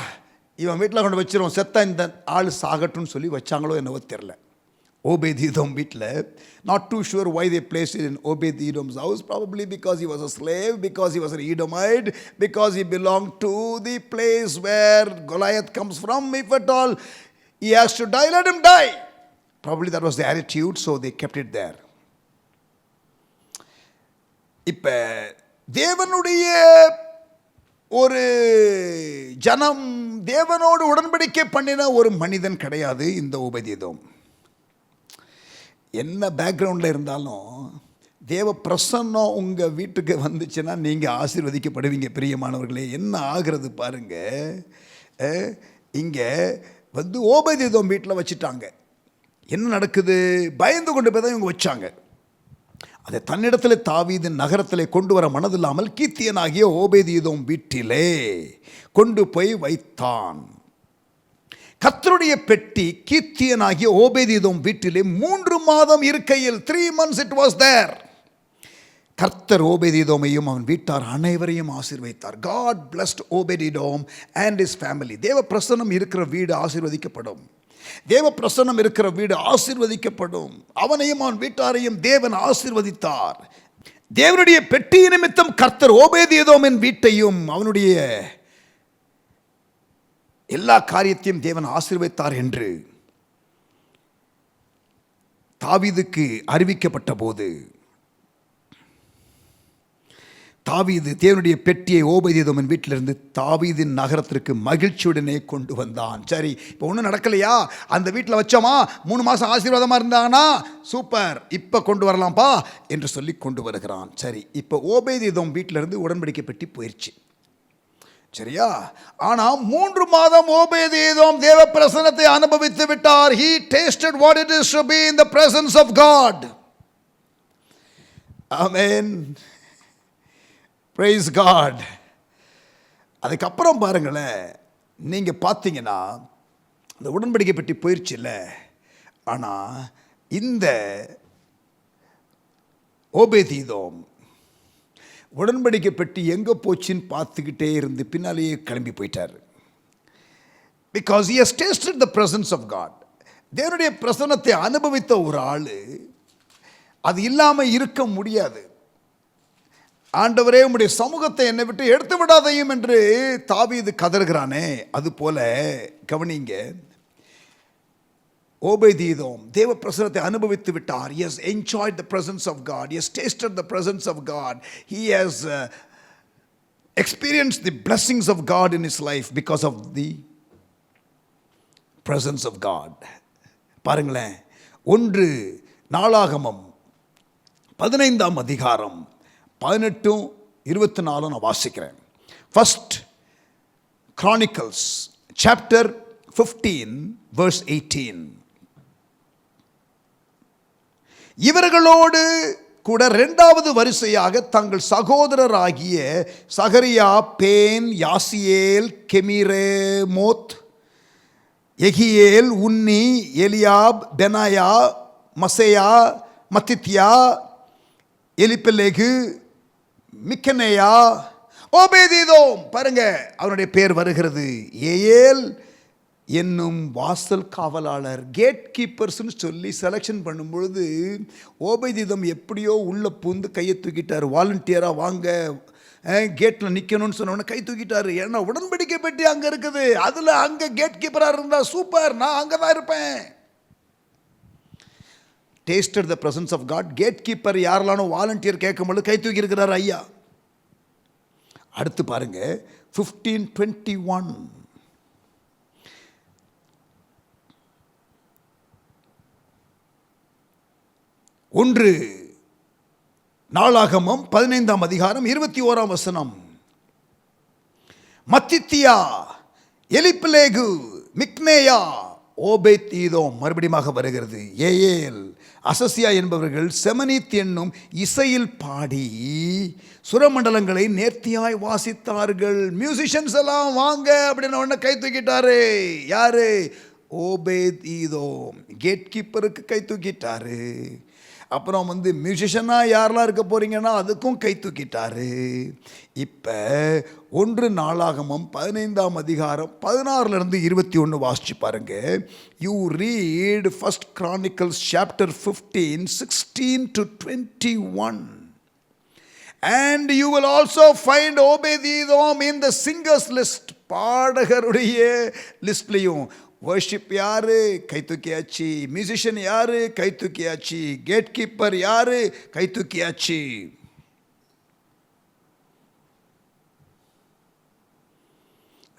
இவன் வீட்டில் கொண்டு வச்சிரும், செத்த இந்த ஆள் சாகட்டும்னு சொல்லி வச்சாங்களோ என்னவோ தெரில. ஓபேத்-ஏதோம் வீட்டில். Not too sure why they placed it in Obed-Edom's house. Probably because he was a slave, because he was an Edomite, because he belonged to the place where Goliath comes from. If at all he has to die, let him die. Probably that was the attitude, so they kept it there. இப்போ தேவனுடைய ஒரு ஜனம், தேவனோடு உடன்படிக்கை பண்ணின ஒரு மனிதன் கிடையாது இந்த ஓபேத்-ஏதோம். என்ன பேக்ரவுண்டில் இருந்தாலும் தேவ பிரசன்னம் உங்கள் வீட்டுக்கு வந்துச்சுன்னா நீங்கள் ஆசீர்வதிக்கப்படுவீங்க. பிரியமானவர்களே, என்ன ஆகிறது பாருங்க. இங்கே ஓபேத்-ஏதோம் வீட்டில் வச்சுட்டாங்க. என்ன நடக்குது? பயந்து கொண்டு போய் தான் இவங்க வச்சாங்க. அதை தன்னிடத்தில் தாவீதின் நகரத்திலே கொண்டு வர மனதில்லாமல் கீத்தியனாகிய ஓபேதியதோம் வீட்டிலே கொண்டு போய் வைத்தான். கர்த்தருடைய பெட்டி கீத்தியனாகிய ஓபேதியதோம் வீட்டிலே 3 மாதம் இருக்கையில், 3 months it was there. கர்த்தர் ஓபேதியதோமையும் அவன் வீட்டார் அனைவரையும் ஆசீர்வதித்தார். God blessed Obed-Edom and his family. தேவ பிரசன்னம் இருக்கிற வீடு ஆசீர்வதிக்கப்படும். தேவ பிரசன்னம் இருக்கிற வீடு ஆசீர்வதிக்கப்படும். அவனையும் அவன் வீட்டாரையும் தேவன் ஆசீர்வதித்தார். தேவனுடைய பெட்டி நிமித்தம் கர்த்தர் ஓபேதியதோமின் வீட்டையும் அவனுடைய எல்லா காரியத்தையும் தேவன் ஆசீர்வதித்தார் என்று தாவீதுக்கு அறிவிக்கப்பட்ட போது, தாவீது தேவனுடைய பெட்டியை ஓபேதியதோமின் வீட்டிலிருந்து தாவீதின் நகரத்திற்கு மகிழ்ச்சியுடனே கொண்டு வந்தான். சரி, இப்போ ஒன்றும் நடக்கலையா? அந்த வீட்டில் வச்சோமா, 3 மாதம் ஆசீர்வாதமாக இருந்தாங்கன்னா சூப்பர், இப்போ கொண்டு வரலாம்ப்பா என்று சொல்லி கொண்டு வருகிறான். சரி, இப்போ ஓபேதியதோம் வீட்டிலிருந்து உடன்படிக்கை பெட்டி போயிடுச்சு. சரியா? ஆனால் 3 மாதம் ஓபேதியதோம் தேவ பிரசன்னத்தை அனுபவித்து விட்டார். He tasted what it is to be in the presence of God. Amen. Praise God. அதுக்கப்புறம் பாருங்களேன், நீங்கள் பார்த்தீங்கன்னா இந்த உடன்படிக்கை பெட்டி போயிடுச்சு இல்லை, ஆனால் இந்த ஓபேதியதோம் உடன்படிக்கை பெட்டி எங்கே போச்சுன்னு பார்த்துக்கிட்டே இருந்து பின்னாலேயே கிளம்பி போயிட்டார். Because he has tasted the presence of God. தேவனுடைய பிரசன்னத்தை அனுபவித்த ஒரு ஆள் அது இல்லாமல் இருக்க முடியாது. ஆண்டவரே, உம்முடைய சமூகத்தை என்னை விட்டு எடுத்து விடாதையும் என்று தாவீது கதறுகிறானே, அதுபோல கவனிங்க, ஓபேதியதோம் தேவ பிரசன்னத்தை அனுபவித்து விட்டார். He has enjoyed the presence of God. He has tasted the presence of God. He has experienced the blessings of God in his life because of the presence of God. பாருங்களேன், 1 நாளாகமம் 15ஆம் அதிகாரம் 18-24 நான் வாசிக்கிறேன். First Chronicles chapter 15 verse 18. இவர்களோடு கூட 2வது வரிசையாக தங்கள் சகோதரராகிய சகரியா, பேன், யாசியேல், கெமிரேமோத், எகியேல், உன்னி, எலியாப், பெனாயா, மசேயா, மத்தித்தியா, எலிப்பெலேகு, மிக்கனேயா, ஓபேதியதோம். பாருங்க, அவனுடைய பேர் வருகிறது. ஏயேல் என்னும் வாசல் காவலாளர், கேட் கீப்பர்ஸ்னு சொல்லி செலெக்ஷன் பண்ணும்பொழுது ஓபேதியதோம் எப்படியோ உள்ள பூந்து கையை தூக்கிட்டார். வாலண்டியராக வாங்க கேட்டில் நிற்கணும்னு சொன்னோன்னே கை தூக்கிட்டார். ஏன்னா உடன்படிக்கை பெட்டி அங்கே இருக்குது, அதில் அங்கே கேட் கீப்பராக இருந்தால் சூப்பர், நான் அங்கே தான் இருப்பேன். tasted the presence of God. Gate keeper யாரெல்லாம் வாலண்டியர் கேட்கும்போது கை தூக்கி இருக்கிறார் ஐயா. அடுத்து பாருங்க 15:21. 1 நாளாகமம் 15ஆம் அதிகாரம் 21ஆம் வசனம். மத்தித்தியா, எலிப்பெலேகு, மிக்னேயா, ஓபேதியதோம் மறுபடியும் வருகிறது. ஏயேல், அசசியா என்பவர்கள் செமனித் என்னும் இசையில் பாடி சுரமண்டலங்களை நேர்த்தியாய் வாசித்தார்கள். மியூசிஷியன்ஸ் எல்லாம் வாங்க அப்படின்னு உடனே கை தூக்கிட்டாரு. யாரு? ஓபேதியதோம் கேட் கீப்பருக்கு கை தூக்கிட்டாரு. அப்புறம் மியூசிஷியனாக யாரெல்லாம் இருக்க போகிறீங்கன்னா அதுக்கும் கை தூக்கிட்டாரு. இப்போ 1 நாளாகமம் 15ஆம் அதிகாரம் 16 21 வாசிச்சு பாருங்க. You read First Chronicles chapter 15 16-21 and you will also find Obed-Edom in the singers list. பாடகருடைய லிஸ்ட்லையும் வர்ஷிப் யாரு? கை தூக்கியாச்சு. மியூசிஷியன் யாரு? கை தூக்கியாச்சு. கேட் கீப்பர் யாரு? கை தூக்கியாச்சு.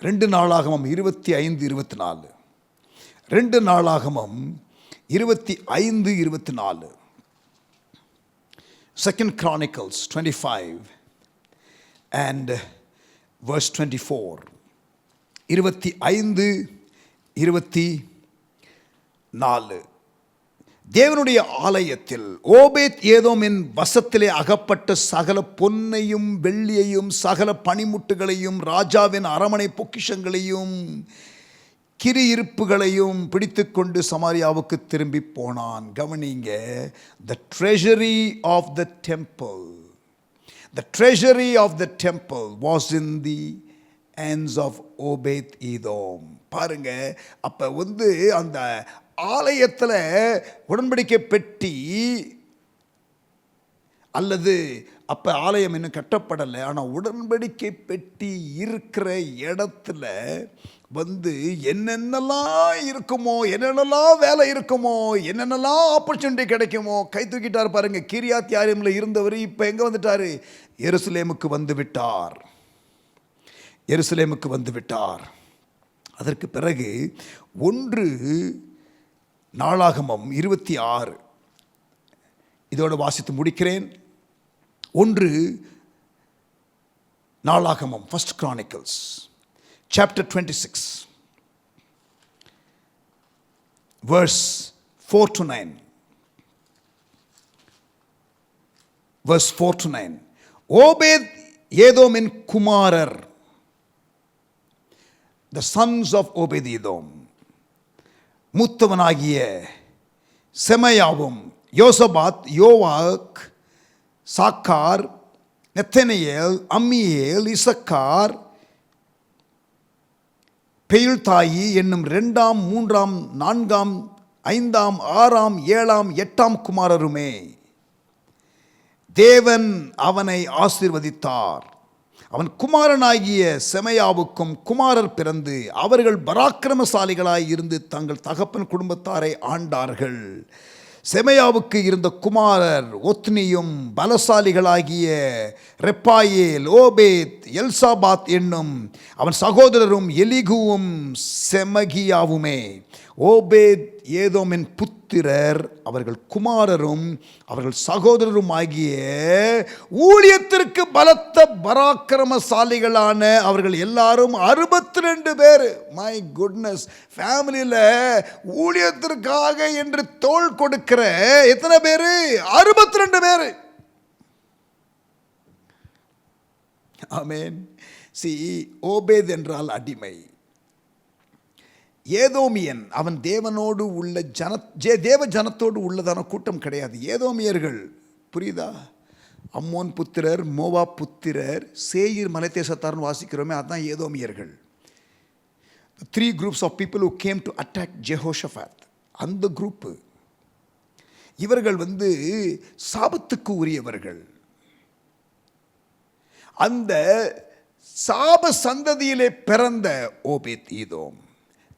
ரெண்டு நாளாகமம் 25-24. 2 நாளாகமம் 25-24. Second Chronicles 25 and verse 24. 25-24. தேவனுடைய ஆலயத்தில் ஓபேத் ஏதோமின் வசத்திலே அகப்பட்ட சகல பொன்னையும் வெள்ளியையும் சகல பனிமுட்டுகளையும் ராஜாவின் அரமனை பொக்கிஷங்களையும் கிரியிருப்புகளையும் பிடித்துக்கொண்டு சமாரியாவுக்கு திரும்பி போனான். கவனிங்க, the treasury of the temple, the treasury of the temple was in the hands of Obed Edom. பாருங்க, அப்ப அந்த ஆலயத்தில் உடன்படிக்கை பெட்டி அல்லது அப்போ ஆலயம் இன்னும் கட்டப்படலை, ஆனால் உடன்படிக்கை பெட்டி இருக்கிற இடத்துல என்னென்னலாம் இருக்குமோ, என்னென்னலாம் வேலை இருக்குமோ, என்னென்னலாம் ஆப்பர்ச்சுனிட்டி கிடைக்குமோ, கை தூக்கிட்டார். பாருங்க, கிரியாத் யாரீமில் இருந்தவர் இப்போ எங்கே வந்துட்டார்? எருசலேமுக்கு வந்து விட்டார். எருசலேமுக்கு வந்து விட்டார். அதற்கு பிறகு 1 நாளாகமம் 26 இதோடு வாசித்து முடிக்கிறேன். 1 நாளாகமம், First Chronicles chapter 26 verse 4 to 9. verse 4 to 9. Obed ஏதோமின் குமாரர், the sons of Obed Edom, மூத்தவனாகிய செமையாவும் யோசபாத், யோவாக், சாக்கார், நெத்தனியேல், அம்மியேல், இசக்கார், பெயுள்தாயி என்னும் 2ஆம் 3ஆம் 4ஆம் 5ஆம் 6ஆம் 7ஆம் 8ஆம் குமாரருமே. தேவன் அவனை ஆசீர்வதித்தார். அவன் குமாரனாகிய செமையாவுக்கும் குமாரர் பிறந்து அவர்கள் பராக்கிரமசாலிகளாய் இருந்து தங்கள் தகப்பன் குடும்பத்தாரை ஆண்டார்கள். செமையாவுக்கு இருந்த குமாரர் ஒத்னியும் பலசாலிகளாகிய ரெப்பாயேல், ஓபேத், எல்சாபாத் என்னும் அவன் சகோதரரும் எலிகுவும் செமகியாவுமே. ஓபேத் ஏதோமின் புத்திரர், அவர்கள் குமாரரும் அவர்கள் சகோதரரும் ஆகிய ஊழியத்திற்கு பலத்த பராக்கிரமசாலிகளான அவர்கள் எல்லாரும் 62 பேர். மை குட்னஸ், ஃபேமிலியில் ஊழியத்திற்காக என்று தோள் கொடுக்கிற எத்தனை பேர்? 62 பேர். ஆமென். சி, ஓபேத் என்றால் அடிமை. ஏதோமியன் அவன் தேவனோடு உள்ள தேவ ஜனத்தோடு உள்ளதான கூட்டம் கிடையாது. ஏதோமியர்கள், புரியுதா? அம்மோன் புத்திரர், மோவா புத்திரர், சேயீர் மலைத்தேசத்தார்னு வாசிக்கிறோமே, அதுதான் ஏதோமியர்கள். 3 groups of people who came to attack Jehoshaphat, அந்த குரூப்பு. இவர்கள் சாபத்துக்கு உரியவர்கள். அந்த சாப சந்ததியிலே பிறந்த ஓபேத் ஏதோம்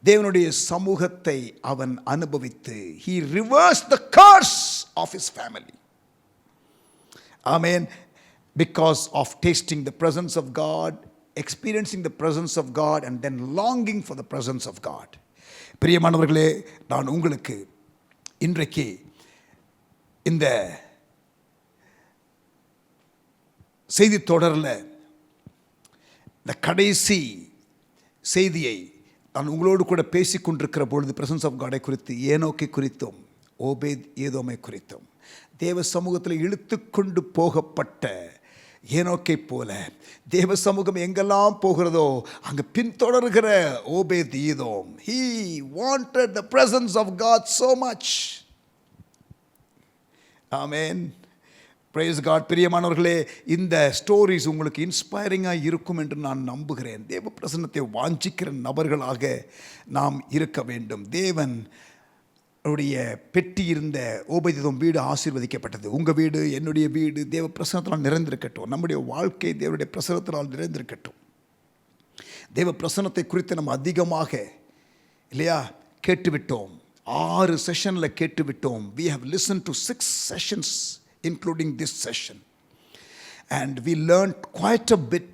தேவனுடைய சமூகத்தை அவன் அனுபவித்து, he reversed the curse of his family. Amen. Because of tasting the presence of God, experiencing the presence of God and then longing for the presence of God. பிரியமானவர்களே, நான் உங்களுக்கு இன்றைக்கு இந்த செய்தி தொடரில் இந்த கடைசி செய்தியை நான் உங்களோடு கூட பேசிக்கொண்டிருக்கிற பொழுது பிரசன்ஸ் ஆஃப் காடை குறித்து, ஏனோக்கை குறித்தும் ஓபேத் ஏதோமை குறித்தும், தேவ சமூகத்தில் இழுத்து கொண்டு போகப்பட்ட ஏனோக்கை போல தேவ சமூகம் எங்கெல்லாம் போகிறதோ அங்கே பின்தொடர்கிற Obed Edom. He wanted the presence of God so much. Amen. Praise God. பிரியமானவர்களே, இந்த ஸ்டோரிஸ் உங்களுக்கு இன்ஸ்பைரிங்காக இருக்கும் என்று நான் நம்புகிறேன். தேவ பிரசன்னத்தை வாஞ்சிக்கிற நபர்களாக நாம் இருக்க வேண்டும். தேவன் உடைய பெட்டி இருந்த ஓபேத் ஏதோம் வீடு ஆசீர்வதிக்கப்பட்டது. உங்கள் வீடு, என்னுடைய வீடு தேவ பிரசன்னத்தினால் நிறைந்திருக்கட்டும். நம்முடைய வாழ்க்கை தேவனுடைய பிரசன்னத்தினால் நிறைந்திருக்கட்டும். தேவ பிரசன்னத்தை குறித்து நம்ம அதிகமாக இல்லையா கேட்டுவிட்டோம். 6 செஷனில் கேட்டுவிட்டோம். We have listened to 6 sessions including this session, and we learned quite a bit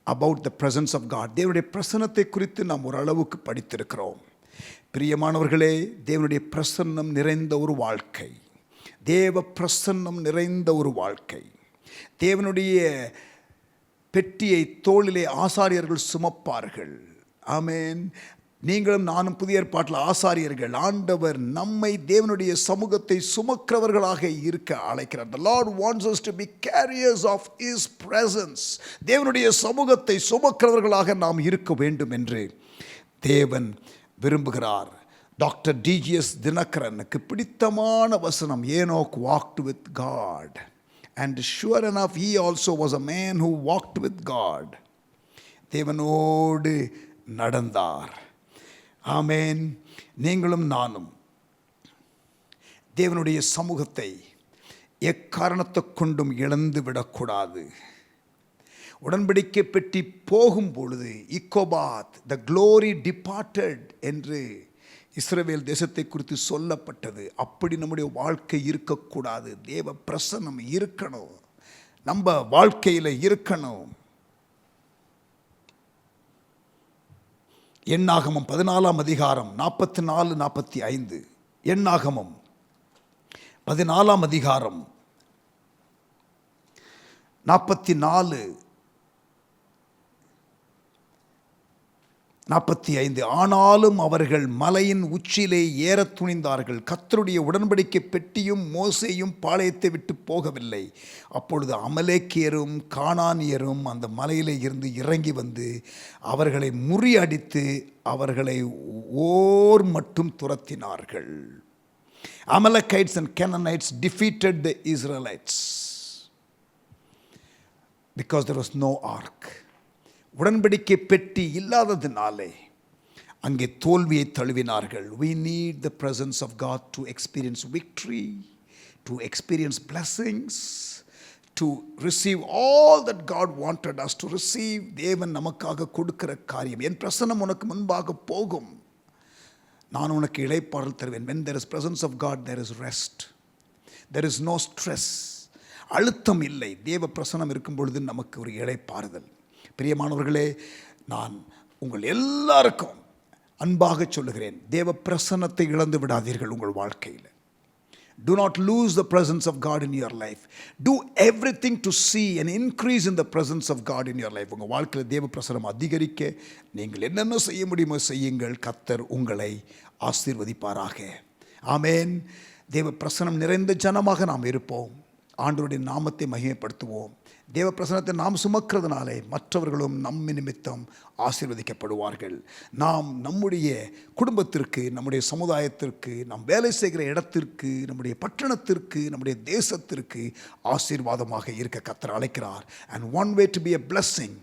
about the presence of God. தேவனுடைய பிரசன்னத்தை குறித்து நாம் ஓரளவுக்கு படித்திருக்கிறோம். பிரியமானவர்களே, தேவனுடைய பிரசன்னம் நிறைந்த ஒரு வாழ்க்கை, தேவ பிரசன்னம் நிறைந்த ஒரு வாழ்க்கை. தேவனுடைய பெட்டியை தோளிலே ஆசாரியர்கள் சுமப்பார்கள். ஆமென். நீங்களும் நானும் புதிய ஏற்பாட்டில் ஆசாரியர்கள். ஆண்டவர் நம்மை தேவனுடைய சமூகத்தை சுமக்கிறவர்களாக இருக்க அழைக்கிறார். The Lord wants us to be carriers of His presence. தேவனுடைய சமூகத்தை சுமக்கிறவர்களாக நாம் இருக்க வேண்டும் என்று தேவன் விரும்புகிறார். டாக்டர் டிஜிஎஸ் தினகரனுக்கு பிடித்தமான வசனம், Enoch walked with God. And sure enough, he also was a man who walked with God. தேவனோடு நடந்தார். ஆமென். நீங்களும் நானும் தேவனுடைய சமூகத்தை எக்காரணத்தை கொண்டும் இழந்து விடக்கூடாது. உடன்படிக்கை பெட்டி போகும் பொழுது இக்கோபாத், த க்ளோரி டிபார்ட்டட் என்று இஸ்ரவேல் தேசத்தை குறித்து சொல்லப்பட்டது. அப்படி நம்முடைய வாழ்க்கை இருக்கக்கூடாது. தேவ பிரசன்னம் இருக்கணும், நம்ம வாழ்க்கையில் இருக்கணும். எண்ணாகமம் 14 அதிகாரம் 44-45. எண்ணாகமம் 14 அதிகாரம் 44-45. ஆனாலும் அவர்கள் மலையின் உச்சியிலே ஏறத் துணிந்தார்கள். கர்த்தருடைய உடன்படிக்கை பெட்டியும் மோசேயும் பாளையத்தை விட்டு போகவில்லை. அப்பொழுது அமலேக்கியரும் கானானியரும் அந்த மலையிலே இருந்து இறங்கி வந்து அவர்களை முறியடித்து அவர்களை ஓர் மட்டும் துரத்தினார்கள். Amalekites and Canaanites defeated the Israelites because there was no ark. உடன்படிக்கை பெட்டி இல்லாததினாலே அங்கே தோல்வியை தழுவினார்கள். We need the presence of God to experience victory, to experience blessings, to receive all that God wanted us to receive. தேவன் நமக்காக கொடுக்கிற காரியம். என் பிரசன்னம் உனக்கு முன்பாக போகும், நான் உனக்கு இளைப்பாறல் தருவேன். When there is presence of God, there is rest, there is no stress. அழுத்தம் இல்லை. தேவ பிரசன்னம் இருக்கும் பொழுது நமக்கு ஒரு இளைப்பாறுதல். பிரியமானவர்களே, நான் உங்கள் எல்லாருக்கும் அன்பாக சொல்லுகிறேன், தேவ பிரசன்னத்தை இழந்து விடாதீர்கள் உங்கள் வாழ்க்கையில். Do not lose the presence of God in your life. Do everything to see an increase in the presence of God in your life. உங்கள் வாழ்க்கையில் தேவ பிரசன்னம் அதிகரிக்க நீங்கள் என்னென்ன செய்ய முடியுமோ செய்யுங்கள். கர்த்தர் உங்களை ஆசீர்வதிப்பாராக. ஆமென். தேவ பிரசன்னம் நிறைந்த ஜனமாக நாம் இருப்போம். ஆண்டவருடைய நாமத்தை மகிமைப்படுத்துவோம். தேவ பிரசன்னத்தை நாம் சுமக்கிறதுனாலே மற்றவர்களும் நம்ம நிமித்தம் ஆசீர்வதிக்கப்படுவார்கள். நாம் நம்முடைய குடும்பத்திற்கு, நம்முடைய சமுதாயத்திற்கு, நாம் வேலை செய்கிற இடத்திற்கு, நம்முடைய பட்டணத்திற்கு, நம்முடைய தேசத்திற்கு ஆசீர்வாதமாக இருக்க கர்த்தர் அழைக்கிறார். And one way to be a blessing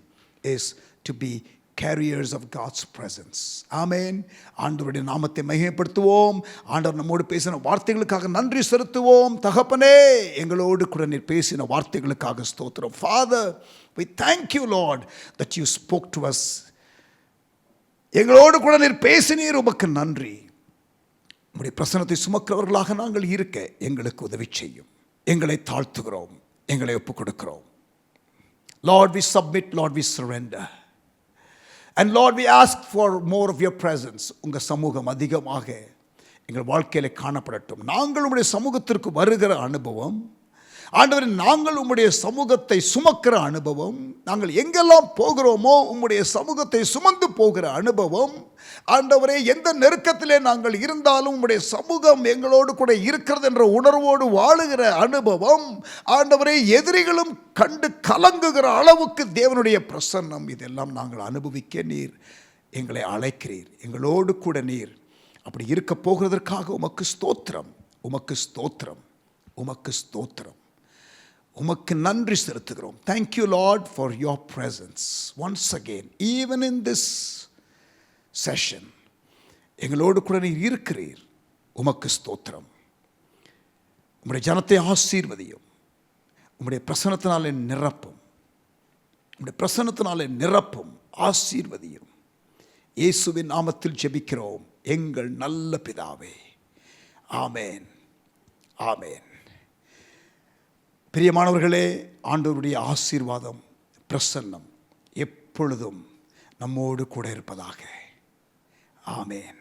is to be carriers of God's presence. ஆமென். ஆண்டவருடைய நாமத்தை மகிமைப்படுத்துவோம். ஆண்டவர் நம்மோடு பேசின வார்த்தைகளுக்காக நன்றி செலுத்துவோம். தகப்பனே, எங்களோடு கூட நீர் பேசின வார்த்தைகளுக்காக ஸ்தோத்திரம். Father, we thank you, Lord, that you spoke to us. எங்களோடு கூட நீர் பேசினீர், உமக்கு நன்றி. உம்முடைய பிரசன்னத்தை சுமக்கிறவர்களாக நாங்கள் இருக்க எங்களுக்கு உதவி செய்யும். எங்களை தாழ்த்துகிறோம், எங்களை ஒப்புக் கொடுக்கிறோம். Lord, we submit, Lord, we surrender. And Lord, we ask for more of your presence. உங்கள் சமூகம் அதிகமாக எங்கள் வாழ்க்கையில் காணப்படட்டும். நாங்கள் உம்முடைய சமூகத்திற்கு வருகிற அனுபவம், ஆண்டவரே, நாங்கள் உம்முடைய சமூகத்தை சுமக்கிற அனுபவம், நாங்கள் எங்கெல்லாம் போகிறோமோ உம்முடைய சமூகத்தை சுமந்து போகிற அனுபவம், ஆண்டவரே, எந்த நெருக்கத்திலே நாங்கள் இருந்தாலும் உம்முடைய சமூகம் எங்களோடு கூட இருக்கிறது என்ற உணர்வோடு வாழுகிற அனுபவம், ஆண்டவரே, எதிரிகளும் கண்டு கலங்குகிற அளவுக்கு தேவனுடைய பிரசன்னம், இதெல்லாம் நாங்கள் அனுபவிக்க நீர் எங்களை அழைக்கிறீர். எங்களோடு கூட நீர் அப்படி இருக்க போகிறதற்காக உமக்கு ஸ்தோத்திரம், உமக்கு ஸ்தோத்திரம், உமக்கு ஸ்தோத்திரம். உமக்கு நன்றி செலுத்துகிறோம். Thank you, Lord, for your presence once again, even in this session. எங்களோடு கூட நீர் இருக்கிறீர். உமக்கு ஸ்தோத்திரம். உம்முடைய ஜனத்தை ஆசீர்வதியும். உம்முடைய பிரசன்னத்தினாலே நிரப்பும். உம்முடைய பிரசன்னத்தினாலே நிரப்பும். ஆசீர்வதியும். இயேசுவின் நாமத்தில் ஜெபிக்கிறோம் எங்கள் நல்ல பிதாவே. ஆமென், ஆமென். பிரியமானவர்களே, ஆண்டவருடைய ஆசீர்வாதம், பிரசன்னம் எப்பொழுதும் நம்மோடு கூட இருப்பதாக. ஆமென்.